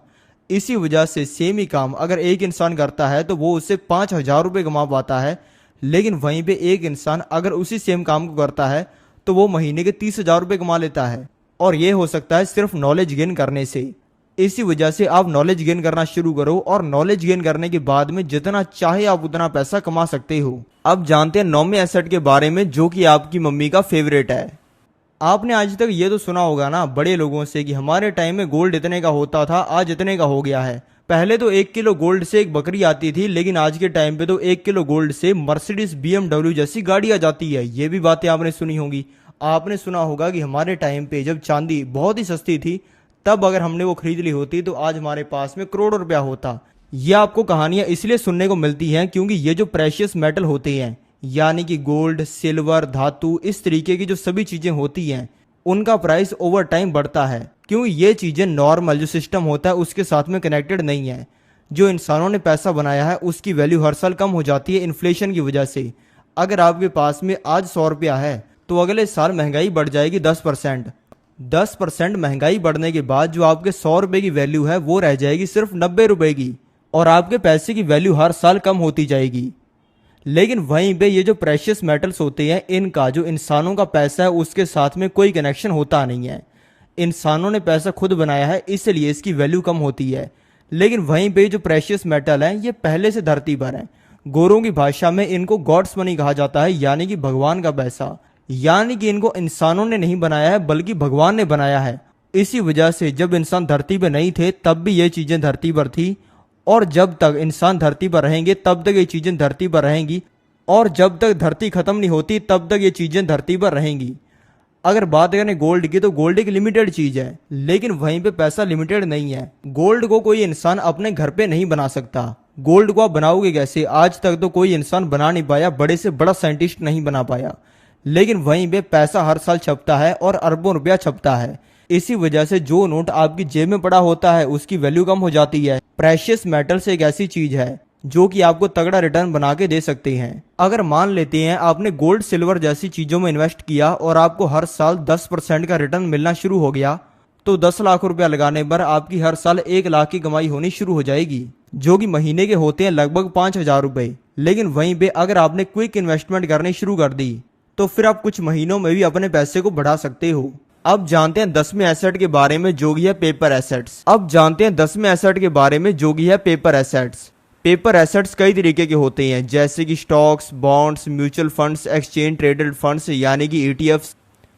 इसी वजह से सेम ही काम अगर एक इंसान करता है तो वो उससे 5000 रुपये कमा पाता है। लेकिन वहीं पे एक इंसान अगर उसी सेम काम को करता है तो वो महीने के 30,000 रुपये कमा लेता है, और ये हो सकता है सिर्फ नॉलेज गेन करने से। इसी वजह से आप नॉलेज गेन करना शुरू करो, और नॉलेज गेन करने के बाद में जितना चाहे आप उतना पैसा कमा सकते हो। अब जानते हैं 9वें एसेट के बारे में जो कि आपकी मम्मी का फेवरेट है। आपने आज तक ये तो सुना होगा ना बड़े लोगों से कि हमारे टाइम में गोल्ड इतने का होता था, आज इतने का हो गया है। पहले तो 1 किलो गोल्ड से एक बकरी आती थी, लेकिन आज के टाइम पे तो 1 किलो गोल्ड से मर्सिडीज BMW जैसी गाड़ी आ जाती है। ये भी बातें आपने सुनी होंगी। आपने सुना होगा कि हमारे टाइम पे जब चांदी बहुत ही सस्ती थी तब अगर हमने वो खरीद ली होती तो आज हमारे पास में करोड़ों रुपया होता। ये आपको कहानियां इसलिए सुनने को मिलती हैं क्योंकि ये जो प्रेशियस मेटल होते हैं, यानी कि गोल्ड, सिल्वर, धातु, इस तरीके की जो सभी चीजें होती हैं, उनका प्राइस ओवर टाइम बढ़ता है, क्योंकि ये चीजें नॉर्मल जो सिस्टम होता है उसके साथ में कनेक्टेड नहीं है। जो इंसानों ने पैसा बनाया है उसकी वैल्यू हर साल कम हो जाती है इन्फ्लेशन की वजह से। अगर आपके पास में आज 100 रुपया है तो अगले साल महंगाई बढ़ जाएगी 10%। 10% महंगाई बढ़ने के बाद जो आपके 100 रुपए की वैल्यू है वो रह जाएगी सिर्फ 90 रुपए की, और आपके पैसे की वैल्यू हर साल कम होती जाएगी। लेकिन वहीं पे ये जो प्रेशियस मेटल्स होते हैं, इनका जो इंसानों का पैसा है उसके साथ में कोई कनेक्शन होता नहीं है। इंसानों ने पैसा खुद बनाया है इसलिए इसकी वैल्यू कम होती है। लेकिन वहीं पे जो प्रेशियस मेटल है ये पहले से धरती पर है। गोरों की भाषा में इनको गॉड्स मनी कहा जाता है, यानी कि भगवान का पैसा। यानी कि इनको इंसानों ने नहीं बनाया है बल्कि भगवान ने बनाया है। इसी वजह से जब इंसान धरती पर नहीं थे तब भी ये चीजें धरती पर थी, और जब तक इंसान धरती पर रहेंगे तब तक ये चीजें धरती पर रहेंगी, और जब तक धरती खत्म नहीं होती तब तक ये चीजें धरती पर रहेंगी। अगर बात करें गोल्ड की तो गोल्ड एक लिमिटेड चीज है, लेकिन वहीं पे पैसा लिमिटेड नहीं है। गोल्ड को कोई इंसान अपने घर पे नहीं बना सकता। गोल्ड को आप बनाओगे कैसे? आज तक तो कोई इंसान बना नहीं पाया, बड़े से बड़ा साइंटिस्ट नहीं बना पाया। लेकिन वहीं पे पैसा हर साल छपता है और अरबों रुपया छपता है। इसी वजह से जो नोट आपकी जेब में पड़ा होता है उसकी वैल्यू कम हो जाती है। प्रेशियस मेटल्स एक ऐसी चीज है जो कि आपको तगड़ा रिटर्न बना के दे सकते हैं। अगर मान लेते हैं आपने गोल्ड, सिल्वर जैसी चीजों में इन्वेस्ट किया और आपको हर साल 10% का रिटर्न मिलना शुरू हो गया, तो 10 लाख रुपया लगाने पर आपकी हर साल 1 लाख की कमाई होनी शुरू हो जाएगी, जो कि महीने के होते हैं लगभग 5,000 रुपए। लेकिन वहीं पे अगर आपने क्विक इन्वेस्टमेंट करनी शुरू कर दी तो फिर आप कुछ महीनों में भी अपने पैसे को बढ़ा सकते हो। अब जानते हैं 10वें एसेट के बारे में जो कि है पेपर एसेट्स। अब जानते हैं 10वें एसेट के बारे में जो कि है पेपर एसेट्स। पेपर एसेट्स कई तरीके के होते हैं, जैसे कि stocks, bonds, mutual funds, exchange traded funds यानी कि ईटीएफ्स।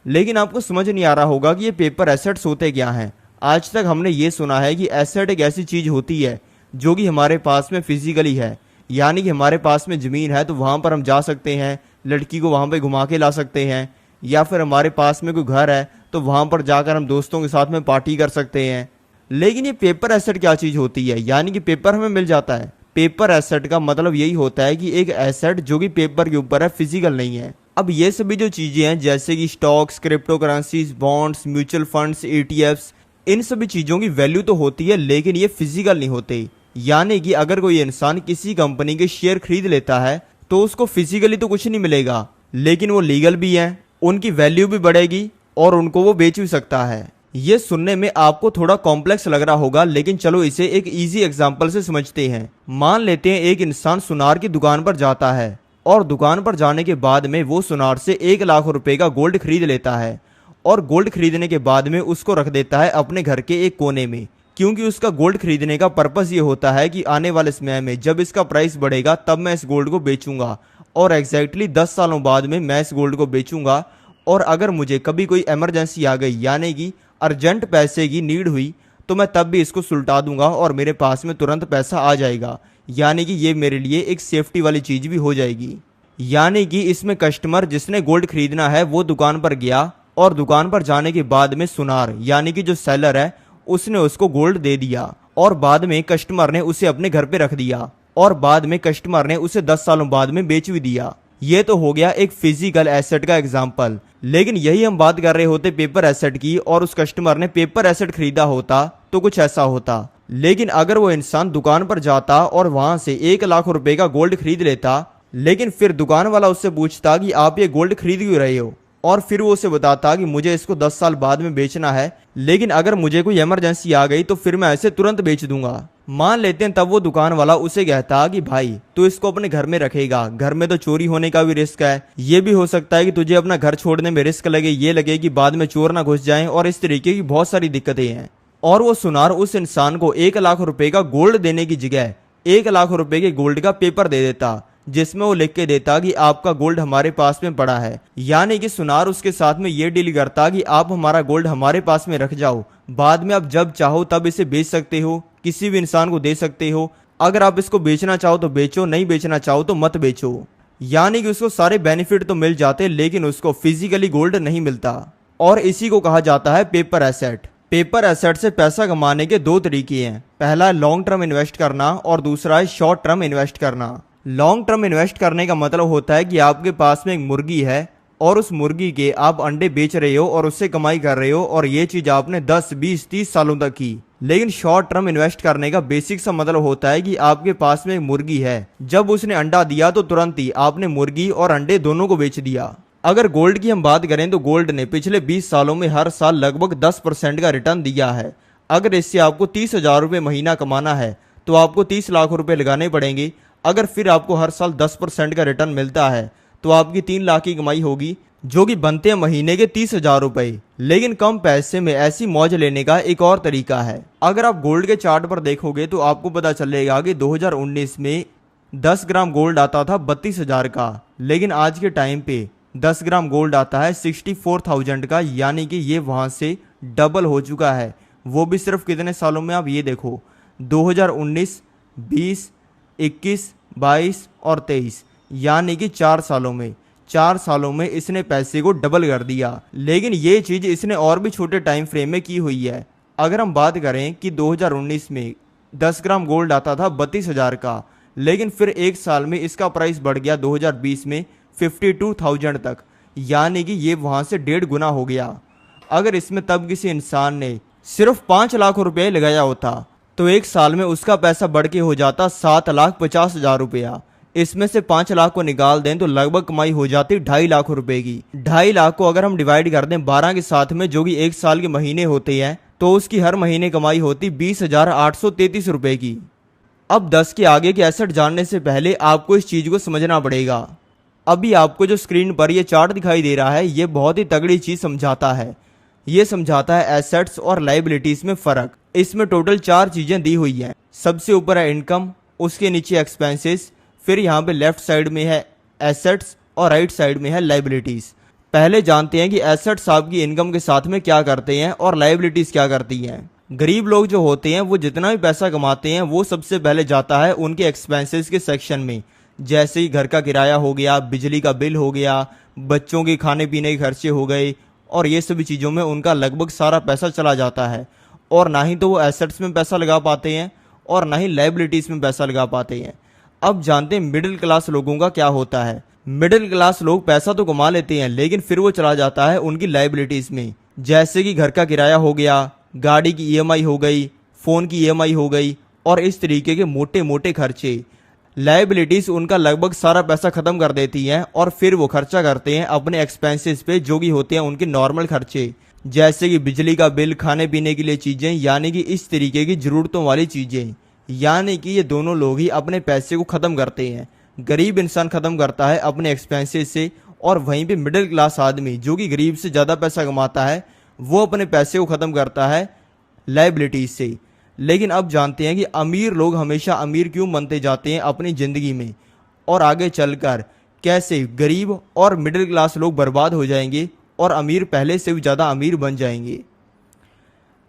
लेकिन आपको समझ नहीं आ रहा होगा कि ये पेपर एसेट्स होते क्या हैं। आज तक हमने ये सुना है कि एसेट एक ऐसी चीज़ होती है जो कि हमारे पास में फिजिकली है, यानी कि हमारे पास में ज़मीन है तो वहाँ पर हम जा सकते हैं, लड़की को वहाँ पे घुमा के ला सकते हैं, या फिर हमारे पास में कोई घर है तो वहाँ पर जाकर हम दोस्तों के साथ में पार्टी कर सकते हैं। लेकिन ये पेपर एसेट क्या चीज़ होती है, यानी कि पेपर हमें मिल जाता है। पेपर एसेट का मतलब यही होता है कि एक एसेट जो कि पेपर के ऊपर है, फिजिकल नहीं है। अब ये सभी जो चीज़ें हैं जैसे कि stocks, crypto currencies, bonds, mutual funds, ETFs, इन सभी चीज़ों की वैल्यू तो होती है लेकिन ये फिजिकल नहीं होते। यानी कि अगर कोई इंसान किसी कंपनी के शेयर खरीद लेता है तो उसको फिजिकली तो कुछ नहीं मिलेगा, लेकिन वो लीगल भी है, उनकी वैल्यू भी बढ़ेगी और उनको वो बेच भी सकता है। ये सुनने में आपको थोड़ा कॉम्प्लेक्स लग रहा होगा, लेकिन चलो इसे एक इजी एग्जांपल से समझते हैं। मान लेते हैं एक इंसान सुनार की दुकान पर जाता है और दुकान पर जाने के बाद में वो सुनार से 1 लाख रुपए का गोल्ड खरीद लेता है और गोल्ड खरीदने के बाद में उसको रख देता है अपने घर के एक कोने में, क्योंकि उसका गोल्ड खरीदने का पर्पस ये होता है कि आने वाले समय में जब इसका प्राइस बढ़ेगा तब मैं इस गोल्ड को बेचूंगा और एग्जैक्टली 10 सालों बाद में मैं इस गोल्ड को बेचूंगा। और अगर मुझे कभी कोई इमरजेंसी आ गई, यानी कि अर्जेंट पैसे की नीड हुई, तो मैं तब भी इसको सुलटा दूंगा और मेरे पास में तुरंत पैसा आ जाएगा। यानी कि ये मेरे लिए एक सेफ्टी वाली चीज़ भी हो जाएगी। यानी कि इसमें कस्टमर जिसने गोल्ड खरीदना है वो दुकान पर गया और दुकान पर जाने के बाद में सुनार यानी कि जो सेलर है उसने उसको गोल्ड दे दिया और बाद में कस्टमर ने उसे अपने घर पे रख दिया और बाद में कस्टमर ने उसे 10 सालों बाद में बेच भी दिया। ये तो हो गया एक फिजिकल एसेट का एग्जाम्पल। लेकिन यही हम बात कर रहे होते पेपर एसेट की और उस कस्टमर ने पेपर एसेट खरीदा होता तो कुछ ऐसा होता। लेकिन अगर वो इंसान दुकान पर जाता और वहां से 1 लाख रुपए का गोल्ड खरीद लेता, लेकिन फिर दुकान वाला उससे पूछता कि आप ये गोल्ड खरीद क्यों रहे हो, और फिर वो उसे बताता कि मुझे इसको 10 साल बाद में बेचना है, लेकिन अगर मुझे कोई इमरजेंसी आ गई तो फिर मैं इसे तुरंत बेच दूंगा। मान लेते हैं तब वो दुकान वाला उसे कहता कि भाई तू इसको अपने घर में रखेगा, घर में तो चोरी होने का भी रिस्क है, ये भी हो सकता है कि तुझे अपना घर छोड़ने में रिस्क लगे, ये लगे कि बाद में चोर ना घुस जाएं, और इस तरीके की बहुत सारी दिक्कतें हैं। और वो सुनार उस इंसान को 1 लाख रुपए का गोल्ड देने की जगह 1 लाख रुपए के गोल्ड का पेपर दे देता, जिसमें वो लिख के देता कि आपका गोल्ड हमारे पास में पड़ा है। यानी कि सुनार उसके साथ में ये डील करता कि आप हमारा गोल्ड हमारे पास में रख जाओ, बाद में आप जब चाहो तब इसे बेच सकते हो, किसी भी इंसान को दे सकते हो। अगर आप इसको बेचना चाहो तो बेचो, नहीं बेचना चाहो तो मत बेचो। यानी कि उसको सारे बेनिफिट तो मिल जाते लेकिन उसको फिजिकली गोल्ड नहीं मिलता। और इसी को कहा जाता है पेपर एसेट। पेपर एसेट से पैसा कमाने के 2 तरीके हैं। पहला है लॉन्ग टर्म इन्वेस्ट करना और दूसरा है शॉर्ट टर्म इन्वेस्ट करना। लॉन्ग टर्म इन्वेस्ट करने का मतलब होता है कि आपके पास में एक मुर्गी है और उस मुर्गी के आप अंडे बेच रहे हो और उससे कमाई कर रहे हो, और ये चीज आपने 10, 20, 30 सालों तक की। लेकिन शॉर्ट टर्म इन्वेस्ट करने का बेसिक सा मतलब होता है कि आपके पास में एक मुर्गी है, जब उसने अंडा दिया तो तुरंत ही आपने मुर्गी और अंडे दोनों को बेच दिया। अगर गोल्ड की हम बात करें तो गोल्ड ने पिछले 20 सालों में हर साल लगभग 10% का रिटर्न दिया है। अगर इससे आपको 30,000 रुपये महीना कमाना है तो आपको 30 लाख रुपए लगाने पड़ेंगे। अगर फिर आपको हर साल 10% का रिटर्न मिलता है तो आपकी 3 लाख की कमाई होगी, जो कि बनते हैं महीने के 30,000 रुपए। लेकिन कम पैसे में ऐसी मौज लेने का एक और तरीका है। अगर आप गोल्ड के चार्ट पर देखोगे तो आपको पता चलेगा कि 2019 में 10 ग्राम गोल्ड आता था 32,000 का, लेकिन आज के टाइम पे 10 ग्राम गोल्ड आता है 64,000 का। यानी कि ये वहां से डबल हो चुका है, वो भी सिर्फ कितने सालों में। आप ये देखो 2019, 20, 21, 22 और 23, यानी कि 4 सालों में 4 सालों में इसने पैसे को डबल कर दिया। लेकिन ये चीज़ इसने और भी छोटे टाइम फ्रेम में की हुई है। अगर हम बात करें कि 2019 में 10 ग्राम गोल्ड आता था 32,000 का, लेकिन फिर 1 साल में इसका प्राइस बढ़ गया 2020 में 52,000 तक, यानी कि ये वहाँ से 1.5 गुना हो गया। अगर इसमें तब किसी इंसान ने सिर्फ 5 लाख रुपये लगाया होता तो 1 साल में उसका पैसा बढ़ के हो जाता 7,50,000 रुपया। इसमें से 5 लाख को निकाल दें तो लगभग कमाई हो जाती 2.5 लाख रुपए की। 2.5 लाख को अगर हम डिवाइड कर दें 12 के साथ में, जो कि 1 साल के महीने होते हैं, तो उसकी हर महीने कमाई होती 20,833 रुपए की। अब 10 के आगे के एसेट जानने से पहले आपको इस चीज को समझना पड़ेगा। अभी आपको जो स्क्रीन पर यह चार्ट दिखाई दे रहा है, ये बहुत ही तगड़ी चीज समझाता है। ये समझाता है एसेट्स और लायबिलिटीज में फर्क। इसमें टोटल 4 चीजें दी हुई हैं। सबसे ऊपर है इनकम, उसके नीचे एक्सपेंसेस, फिर यहाँ पे लेफ्ट साइड में है एसेट्स और राइट साइड में है लाइबिलिटीज़। पहले जानते हैं कि एसेट्स आपकी इनकम के साथ में क्या करते हैं और लाइबिलिटीज़ क्या करती हैं। गरीब लोग जो होते हैं वो जितना भी पैसा कमाते हैं वो सबसे पहले जाता है उनके एक्सपेंसेस के सेक्शन में, जैसे ही घर का किराया हो गया, बिजली का बिल हो गया, बच्चों के खाने पीने के खर्चे हो गए, और ये सभी चीज़ों में उनका लगभग सारा पैसा चला जाता है। और ना ही तो वो एसेट्स में पैसा लगा पाते हैं और ना ही लाइबिलिटीज़ में पैसा लगा पाते हैं। अब जानते हैं मिडिल क्लास लोगों का क्या होता है। मिडिल क्लास लोग पैसा तो कमा लेते हैं लेकिन फिर वो चला जाता है उनकी लाइबिलिटीज़ में, जैसे कि घर का किराया हो गया, गाड़ी की ईएमआई हो गई, फ़ोन की ईएमआई हो गई, और इस तरीके के मोटे मोटे खर्चे। लाइबिलिटीज़ उनका लगभग सारा पैसा ख़त्म कर देती हैं और फिर वो खर्चा करते हैं अपने एक्सपेंसेस पे, जो कि होते हैं उनके नॉर्मल खर्चे, जैसे कि बिजली का बिल, खाने पीने के लिए चीज़ें, यानी कि इस तरीके की ज़रूरतों वाली चीज़ें। यानी कि ये दोनों लोग ही अपने पैसे को ख़त्म करते हैं। गरीब इंसान ख़त्म करता है अपने एक्सपेंसेस से, और वहीं पे मिडिल क्लास आदमी जो कि गरीब से ज़्यादा पैसा कमाता है वो अपने पैसे को ख़त्म करता है लाइबिलिटीज़ से। लेकिन अब जानते हैं कि अमीर लोग हमेशा अमीर क्यों बनते जाते हैं अपनी ज़िंदगी में, और आगे चलकर कैसे गरीब और मिडिल क्लास लोग बर्बाद हो जाएंगे और अमीर पहले से भी ज़्यादा अमीर बन जाएंगे।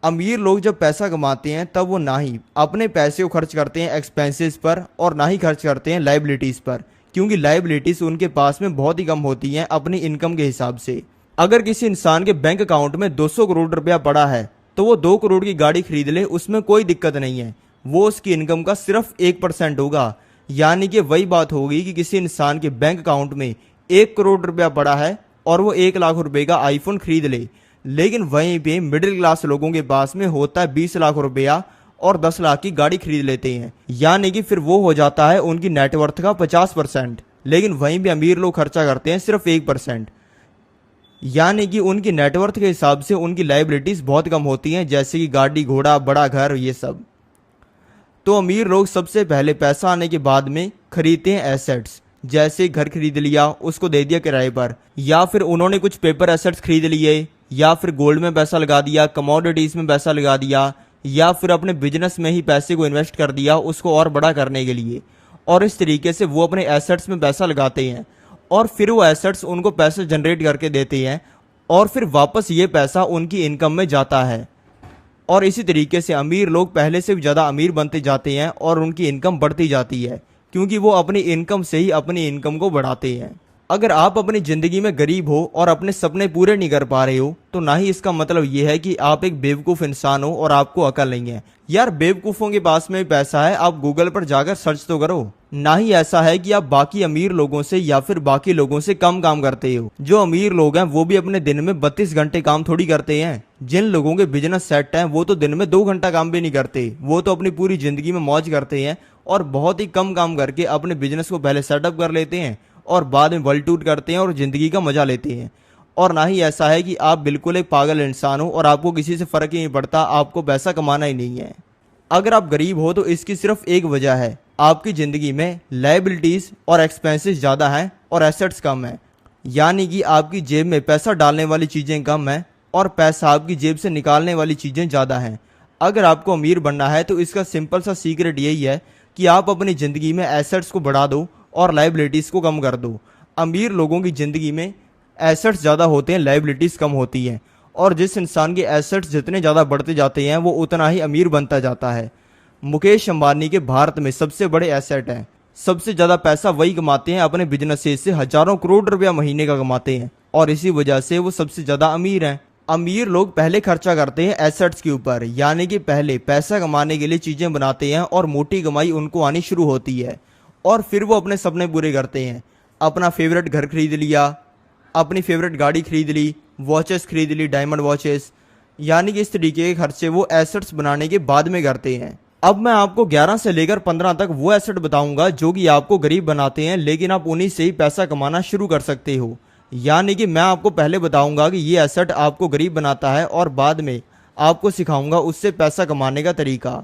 अमीर लोग जब पैसा कमाते हैं तब वो ना ही अपने पैसे को खर्च करते हैं एक्सपेंसेस पर और ना ही खर्च करते हैं लाइबिलिटीज़ पर, क्योंकि लाइबिलिटीज़ उनके पास में बहुत ही कम होती हैं अपनी इनकम के हिसाब से। अगर किसी इंसान के बैंक अकाउंट में 200 करोड़ रुपया पड़ा है तो वो 2 करोड़ की गाड़ी खरीद ले, उसमें कोई दिक्कत नहीं है, वो उसकी इनकम का सिर्फ 1% होगा। यानी कि वही बात होगी कि किसी इंसान के बैंक अकाउंट में 1 करोड़ रुपया पड़ा है और वो 1 लाख रुपए का आईफोन खरीद ले, लेकिन वहीं पे मिडिल क्लास लोगों के पास में होता है 20 लाख रुपया और 10 लाख की गाड़ी खरीद लेते हैं। यानी कि फिर वो हो जाता है उनकी नेटवर्थ का 50%, लेकिन वहीं पे अमीर लोग खर्चा करते हैं सिर्फ 1%। यानी कि उनकी नेटवर्थ के हिसाब से उनकी लाइबिलिटीज़ बहुत कम होती हैं, जैसे कि गाड़ी, घोड़ा, बड़ा घर, ये सब। तो अमीर लोग सबसे पहले पैसा आने के बाद में खरीदते हैं एसेट्स, जैसे घर खरीद लिया, उसको दे दिया किराए पर, या फिर उन्होंने कुछ पेपर एसेट्स खरीद लिए, या फिर गोल्ड में पैसा लगा दिया, कमोडिटीज़ में पैसा लगा दिया, या फिर अपने बिजनेस में ही पैसे को इन्वेस्ट कर दिया उसको और बड़ा करने के लिए। और इस तरीके से वो अपने एसेट्स में पैसा लगाते हैं और फिर वो एसेट्स उनको पैसे जनरेट करके देते हैं और फिर वापस ये पैसा उनकी इनकम में जाता है। और इसी तरीके से अमीर लोग पहले से भी ज़्यादा अमीर बनते जाते हैं और उनकी इनकम बढ़ती जाती है, क्योंकि वो अपनी इनकम से ही अपनी इनकम को बढ़ाते हैं। अगर आप अपनी ज़िंदगी में गरीब हो और अपने सपने पूरे नहीं कर पा रहे हो तो ना ही इसका मतलब ये है कि आप एक बेवकूफ़ इंसान हो और आपको अकल नहीं है। यार, बेवकूफ़ों के पास में पैसा है, आप गूगल पर जाकर सर्च तो करो। ना ही ऐसा है कि आप बाकी अमीर लोगों से या फिर बाकी लोगों से कम काम करते हो। जो अमीर लोग हैं वो भी अपने दिन में 32 घंटे काम थोड़ी करते हैं। जिन लोगों के बिजनेस सेट हैं वो तो दिन में 2 घंटा काम भी नहीं करते, वो तो अपनी पूरी ज़िंदगी में मौज करते हैं और बहुत ही कम काम करके अपने बिजनेस को पहले सेटअप कर लेते हैं और बाद में वर्ल्ड टूर करते हैं और ज़िंदगी का मज़ा लेते हैं। और ना ही ऐसा है कि आप बिल्कुल एक पागल इंसान हो और आपको किसी से फ़र्क ही नहीं पड़ता, आपको पैसा कमाना ही नहीं है। अगर आप गरीब हो तो इसकी सिर्फ एक वजह है, आपकी ज़िंदगी में लाइबिलिटीज़ और एक्सपेंसेस ज़्यादा हैं और एसेट्स कम हैं। यानी कि आपकी जेब में पैसा डालने वाली चीज़ें कम हैं और पैसा आपकी जेब से निकालने वाली चीज़ें ज़्यादा हैं। अगर आपको अमीर बनना है तो इसका सिंपल सा सीक्रेट यही है कि आप अपनी ज़िंदगी में एसेट्स को बढ़ा दो और लाइबिलिटीज़ को कम कर दो। अमीर लोगों की ज़िंदगी में एसेट्स ज़्यादा होते हैं, लाइबिलिटीज़ कम होती हैं, और जिस इंसान के एसेट्स जितने ज़्यादा बढ़ते जाते हैं वो उतना ही अमीर बनता जाता है। मुकेश अंबानी के भारत में सबसे बड़े एसेट हैं, सबसे ज़्यादा पैसा वही कमाते हैं, अपने बिजनेस से हज़ारों करोड़ रुपया महीने का कमाते हैं और इसी वजह से वो सबसे ज़्यादा अमीर हैं। अमीर लोग पहले खर्चा करते हैं एसेट्स के ऊपर, यानी कि पहले पैसा कमाने के लिए चीज़ें बनाते हैं और मोटी कमाई उनको आनी शुरू होती है और फिर वो अपने सपने पूरे करते हैं। अपना फेवरेट घर खरीद लिया, अपनी फेवरेट गाड़ी खरीद ली, वॉचेस खरीद ली, डायमंड वॉचेस, यानी कि इस तरीके के खर्चे वो एसेट्स बनाने के बाद में करते हैं। अब मैं आपको 11 से लेकर 15 तक वो एसेट बताऊंगा जो कि आपको गरीब बनाते हैं, लेकिन आप उन्हीं से ही पैसा कमाना शुरू कर सकते हो। यानी कि मैं आपको पहले बताऊंगा कि ये एसेट आपको गरीब बनाता है और बाद में आपको सिखाऊंगा उससे पैसा कमाने का तरीका।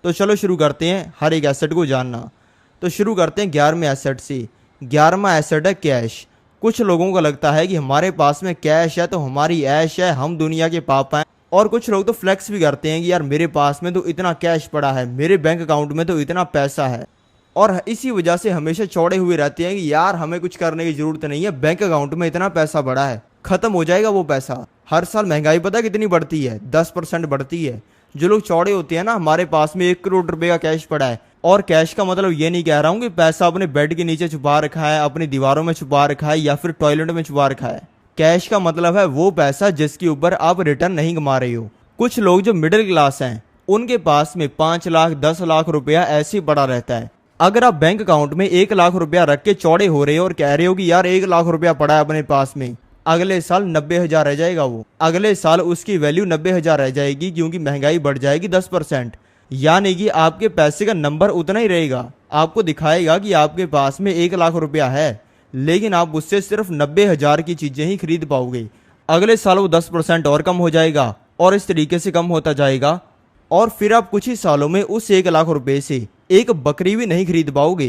तो चलो शुरू करते हैं हर एक एसेट को जानना। तो शुरू करते हैं 11वें एसेट से। 11वां एसेट है कैश। कुछ लोगों को लगता है कि हमारे पास में कैश है तो हमारी ऐश है, हम दुनिया के पापा हैं, और कुछ लोग तो फ्लेक्स भी करते हैं कि यार मेरे पास में तो इतना कैश पड़ा है, मेरे बैंक अकाउंट में तो इतना पैसा है। और इसी वजह से हमेशा चौड़े हुए रहते हैं कि यार हमें कुछ करने की जरूरत नहीं है, बैंक अकाउंट में इतना पैसा बढ़ा है, खत्म हो जाएगा वो पैसा। हर साल महंगाई पता कितनी बढ़ती है? 10% बढ़ती है। जो लोग चौड़े होते हैं ना, हमारे पास में 1 करोड़ रुपए का कैश पड़ा है, और कैश का मतलब ये नहीं कह रहा हूँ कि पैसा अपने बेड के नीचे छुपा रखा है, अपनी दीवारों में छुपा रखा है या फिर टॉयलेट में छुपा रखा है। कैश का मतलब है वो पैसा जिसके ऊपर आप रिटर्न नहीं कमा रहे हो। कुछ लोग जो मिडिल क्लास हैं उनके पास में 5 लाख 10 लाख रुपया ऐसे ही पड़ा रहता है। अगर आप बैंक अकाउंट में 1 लाख रुपया रख के चौड़े हो रहे हो और कह रहे हो कि यार 1 लाख रुपया पड़ा है अपने पास में, अगले साल 90,000 रह जाएगा। वो अगले साल उसकी वैल्यू 90,000 रह जाएगी, क्योंकि महंगाई बढ़ जाएगी 10%। यानी कि आपके पैसे का नंबर उतना ही रहेगा। आपको दिखाएगा कि आपके पास में 1 लाख रुपया है, लेकिन आप उससे सिर्फ 90,000 की चीजें ही खरीद पाओगे। अगले साल वो 10% और कम हो जाएगा और इस तरीके से कम होता जाएगा, और फिर आप कुछ ही सालों में उस 1 लाख रुपए से एक बकरी भी नहीं खरीद पाओगे।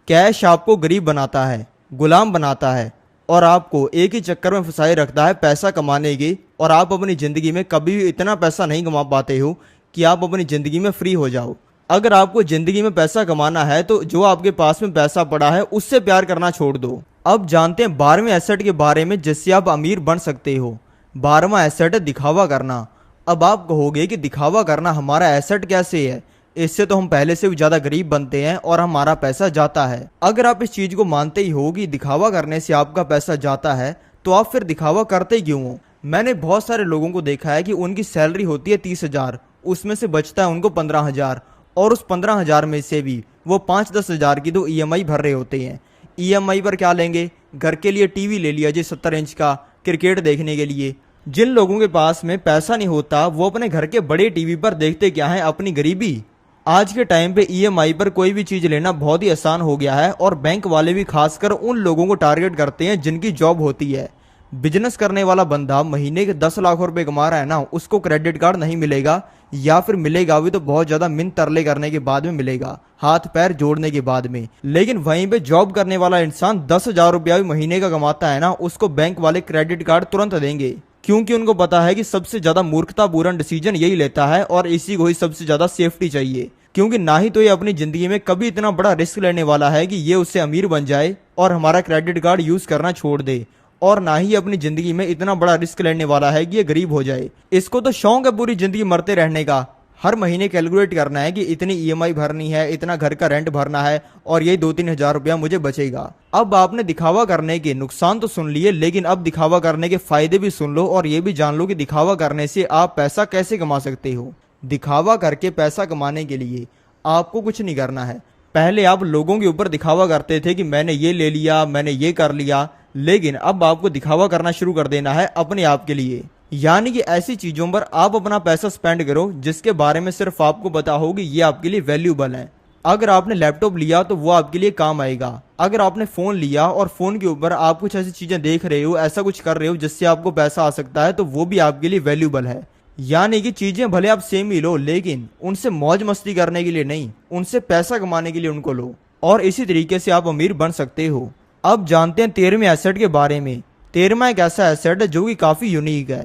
कैश आपको गरीब बनाता है, गुलाम बनाता है, और आपको एक ही चक्कर में फंसाए रखता है पैसा कमाने के। और आप अपनी ज़िंदगी में कभी भी इतना पैसा नहीं कमा पाते हो कि आप अपनी ज़िंदगी में फ्री हो जाओ। अगर आपको ज़िंदगी में पैसा कमाना है तो जो आपके पास में पैसा पड़ा है उससे प्यार करना छोड़ दो। अब जानते हैं 12वें एसेट के बारे में जिससे आप अमीर बन सकते हो। 12वां एसेट है दिखावा करना। अब आप कहोगे कि दिखावा करना हमारा एसेट कैसे है? इससे तो हम पहले से भी ज़्यादा गरीब बनते हैं और हमारा पैसा जाता है। अगर आप इस चीज़ को मानते ही हो कि दिखावा करने से आपका पैसा जाता है, तो आप फिर दिखावा करते क्यों हो? मैंने बहुत सारे लोगों को देखा है कि उनकी सैलरी होती है 30,000, उसमें से बचता है उनको 15,000, और उस 15,000 में से भी वो 5-10 हज़ार की तो EMI भर रहे होते हैं। EMI पर क्या लेंगे? घर के लिए टीवी ले लिया जी 70 इंच का, क्रिकेट देखने के लिए। जिन लोगों के पास में पैसा नहीं होता वो अपने घर के बड़े टीवी पर देखते क्या है? अपनी गरीबी। आज के टाइम पे EMI पर कोई भी चीज लेना बहुत ही आसान हो गया है, और बैंक वाले भी खासकर उन लोगों को टारगेट करते हैं जिनकी जॉब होती है। बिजनेस करने वाला बंदा महीने के 10 लाख रुपए कमा रहा है ना, उसको क्रेडिट कार्ड नहीं मिलेगा, या फिर मिलेगा भी तो बहुत ज्यादा मिन तरले करने के बाद में मिलेगा, हाथ पैर जोड़ने के बाद में। लेकिन वहीं पे जॉब करने वाला इंसान 10,000 रुपया भी महीने का कमाता है ना, उसको बैंक वाले क्रेडिट कार्ड तुरंत देंगे, क्योंकि उनको पता है कि सबसे ज्यादा मूर्खतापूर्ण डिसीजन यही लेता है और इसी को ही सबसे ज्यादा सेफ्टी चाहिए। क्योंकि ना ही तो ये अपनी जिंदगी में कभी इतना बड़ा रिस्क लेने वाला है कि ये उससे अमीर बन जाए और हमारा क्रेडिट कार्ड यूज करना छोड़ दे, और ना ही अपनी जिंदगी में इतना बड़ा रिस्क लेने वाला है कि ये गरीब हो जाए। इसको तो शौक है पूरी जिंदगी मरते रहने का, हर महीने कैलकुलेट करना है कि इतनी EMI भरनी है, इतना घर का रेंट भरना है, और यही 2-3 हज़ार रुपया मुझे बचेगा। अब आपने दिखावा करने के नुकसान तो सुन लिए, लेकिन अब दिखावा करने के फायदे भी सुन लो, और ये भी जान लो कि दिखावा करने से आप पैसा कैसे कमा सकते हो। दिखावा करके पैसा कमाने के लिए आपको कुछ नहीं करना है। पहले आप लोगों के ऊपर दिखावा करते थे कि मैंने ये ले लिया, मैंने ये कर लिया, लेकिन अब आपको दिखावा करना शुरू कर देना है अपने आप के लिए। यानी कि ऐसी चीजों पर आप अपना पैसा स्पेंड करो जिसके बारे में सिर्फ आपको पता हो कि ये आपके लिए वैल्यूबल है। अगर आपने लैपटॉप लिया तो वो आपके लिए काम आएगा। अगर आपने फोन लिया और फोन के ऊपर आप कुछ ऐसी चीजें देख रहे हो, ऐसा कुछ कर रहे हो जिससे आपको पैसा आ सकता है, तो वो भी आपके लिए वैल्यूबल है। यानी कि चीजें भले आप सेम ही लो, लेकिन उनसे मौज मस्ती करने के लिए नहीं, उनसे पैसा कमाने के लिए उनको लो, और इसी तरीके से आप अमीर बन सकते हो। अब जानते हैं 13वें एसेट के बारे में। 13वां एक ऐसा एसेट है जो कि काफी यूनिक है।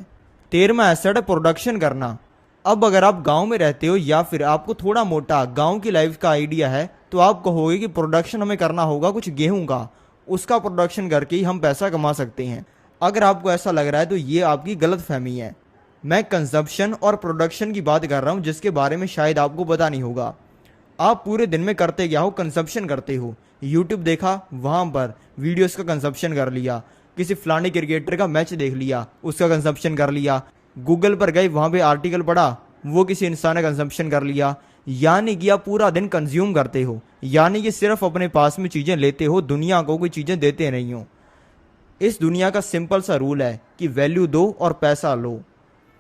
13वां एसेट है प्रोडक्शन करना। अब अगर आप गांव में रहते हो या फिर आपको थोड़ा मोटा गांव की लाइफ का आइडिया है, तो आप कहोगे कि प्रोडक्शन हमें करना होगा कुछ गेहूं का, उसका प्रोडक्शन करके ही हम पैसा कमा सकते हैं। अगर आपको ऐसा लग रहा है तो ये आपकी गलत फहमी है। मैं कंजप्शन और प्रोडक्शन की बात कर रहा हूँ, जिसके बारे में शायद आपको पता नहीं होगा। आप पूरे दिन में करते क्या हो? कंजप्शन करते हो। यूट्यूब देखा, वहां पर वीडियोस का कंजप्शन कर लिया, किसी फलाने क्रिकेटर का मैच देख लिया, उसका कंजप्शन कर लिया, गूगल पर गए, वहां पे आर्टिकल पढ़ा, वो किसी इंसान ने कंजप्शन कर लिया। यानी कि आप पूरा दिन कंज्यूम करते हो, यानी कि सिर्फ अपने पास में चीजें लेते हो, दुनिया को कोई चीजें देते नहीं हो। इस दुनिया का सिंपल सा रूल है कि वैल्यू दो और पैसा लो।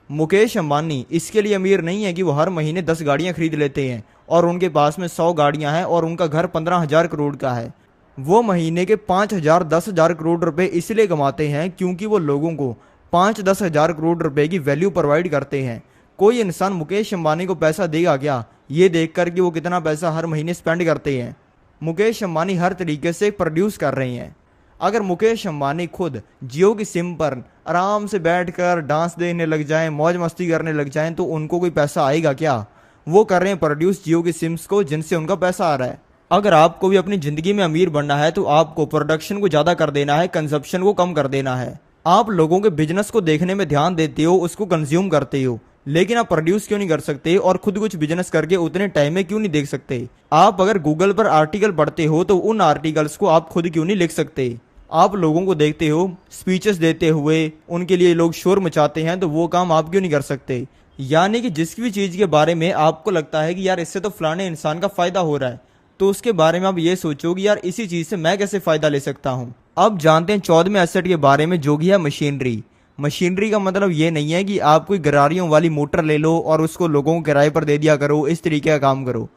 मुकेश अंबानी इसके लिए अमीर नहीं है कि वो हर महीने 10 गाड़ियां खरीद लेते हैं और उनके पास में 100 गाड़ियां हैं और उनका घर 15,000 करोड़ का है। वो महीने के 5,000 10,000 करोड़ रुपए इसलिए कमाते हैं क्योंकि वो लोगों को 5-10 हज़ार करोड़ रुपए की वैल्यू प्रोवाइड करते हैं। कोई इंसान मुकेश अंबानी को पैसा देगा क्या, ये देखकर कि वो कितना पैसा हर महीने स्पेंड करते हैं? मुकेश अंबानी हर तरीके से प्रोड्यूस कर रहे हैं। अगर मुकेश अंबानी खुद जियो की सिम पर आराम से बैठकर डांस देखने लग जाएं, मौज मस्ती करने लग जाएं, तो उनको कोई पैसा आएगा क्या? वो कर रहे हैं प्रोड्यूस जियो की सिम्स को जिनसे उनका पैसा आ रहा है। अगर आपको भी अपनी जिंदगी में अमीर बनना है तो आपको प्रोडक्शन को ज्यादा कर देना है, कंजप्शन को कम कर देना है। आप लोगों के बिजनेस को देखने में ध्यान देते हो, उसको कंज्यूम करते हो, लेकिन आप प्रोड्यूस क्यों नहीं कर सकते और खुद कुछ बिजनेस करके उतने टाइम में क्यों नहीं देख सकते? आप अगर गूगल पर आर्टिकल पढ़ते हो तो उन आर्टिकल्स को आप खुद क्यों नहीं लिख सकते? आप लोगों को देखते हो स्पीचेस देते हुए, उनके लिए लोग शोर मचाते हैं, तो वो काम आप क्यों नहीं कर सकते? यानी कि जिस भी चीज के बारे में आपको लगता है कि यार इससे तो फलाने इंसान का फायदा हो रहा है, तो उसके बारे में आप ये सोचो कि यार इसी चीज से मैं कैसे फायदा ले सकता हूँ। अब जानते हैं 14वें एसेट के बारे में, जो कि है मशीनरी। मशीनरी का मतलब ये नहीं है कि आप कोई गरारियों वाली मोटर ले लो और उसको लोगों को किराए पर दे दिया करो, इस तरीके का काम करो।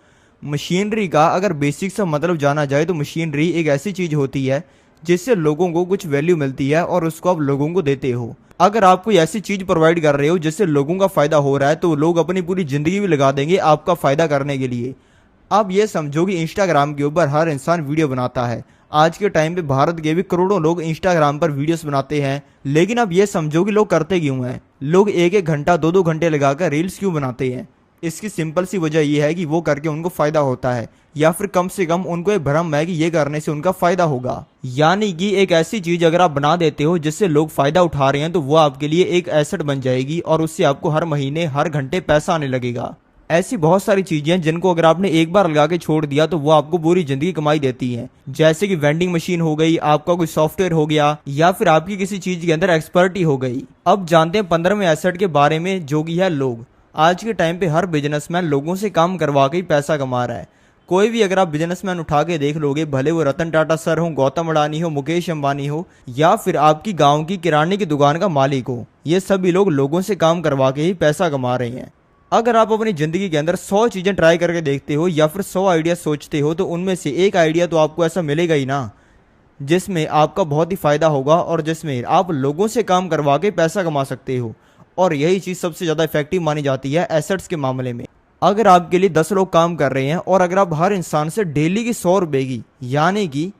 मशीनरी का अगर बेसिक सा मतलब जाना जाए तो मशीनरी एक ऐसी चीज होती है जिससे लोगों को कुछ वैल्यू मिलती है और उसको आप लोगों को देते हो। अगर आप कोई ऐसी चीज प्रोवाइड कर रहे हो जिससे लोगों का फायदा हो रहा है तो लोग अपनी पूरी जिंदगी भी लगा देंगे आपका फायदा करने के लिए। आप ये समझो कि इंस्टाग्राम के ऊपर हर इंसान वीडियो बनाता है। आज के टाइम पे भारत के भी करोड़ों लोग इंस्टाग्राम पर वीडियोस बनाते हैं, लेकिन आप ये समझो कि लोग करते क्यों हैं? लोग एक एक घंटा 2-2 घंटे लगाकर रील्स क्यों बनाते हैं? इसकी सिंपल सी वजह यह है कि वो करके उनको फायदा होता है, या फिर कम से कम उनको एक भ्रम है कि ये करने से उनका फायदा होगा। यानी कि एक ऐसी चीज अगर आप बना देते हो जिससे लोग फायदा उठा रहे हैं तो वो आपके लिए एक एसेट बन जाएगी और उससे आपको हर महीने हर घंटे पैसा आने लगेगा। ऐसी बहुत सारी चीजें हैं जिनको अगर आपने एक बार लगा के छोड़ दिया तो वो आपको पूरी जिंदगी कमाई देती हैं। जैसे कि वेंडिंग मशीन हो गई, आपका कोई सॉफ्टवेयर हो गया, या फिर आपकी किसी चीज के अंदर एक्सपर्टी हो गई। अब जानते हैं 15वें एसेट के बारे में, जो कि है लोग। आज के टाइम पे हर बिजनेसमैन लोगों से काम करवा के ही पैसा कमा रहा है। कोई भी अगर आप बिजनेसमैन उठा के देख लोगे, भले वो रतन टाटा सर हो, गौतम अडानी हो, मुकेश अंबानी हो, या फिर आपकी गांव की किराने की दुकान का मालिक हो, ये सभी लोग लोगों से काम करवा के ही पैसा कमा रहे हैं। अगर आप अपनी जिंदगी के अंदर 100 चीजें ट्राई करके देखते हो या फिर 100 आइडिया सोचते हो तो उनमें से एक आइडिया तो आपको ऐसा मिलेगा ही ना जिसमें आपका बहुत ही फायदा होगा और जिसमें आप लोगों से काम करवा के पैसा कमा सकते हो। और यही चीज सबसे ज्यादा इफेक्टिव मानी जाती है एसेट्स के मामले में। अगर आपके लिए 10 लोग काम कर रहे हैं और अगर आप हर इंसान से डेली की 100 रुपए की, यानी कि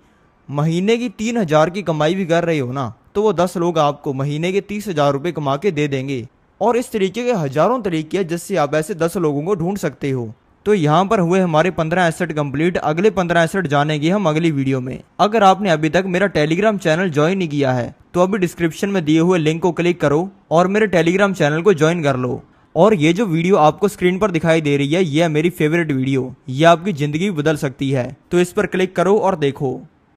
महीने की 3000 की कमाई भी कर रहे हो ना, तो वो 10 लोग आपको महीने के 30,000 रुपए कमा के दे देंगे। और इस तरीके के हजारों तरीके हैं जिससे आप ऐसे 10 लोगों को ढूंढ सकते हो। तो यहाँ पर हुए हमारे 15 एसेट कंप्लीट। अगले 15 एसेट जानेंगे हम अगली वीडियो में। अगर आपने अभी तक मेरा टेलीग्राम चैनल ज्वाइन नहीं किया है तो अभी डिस्क्रिप्शन में दिए हुए लिंक को क्लिक करो और मेरे टेलीग्राम चैनल को ज्वाइन कर लो। और ये जो वीडियो आपको स्क्रीन पर दिखाई दे रही है, ये है मेरी फेवरेट वीडियो। ये आपकी जिंदगी बदल सकती है, तो इस पर क्लिक करो और देखो।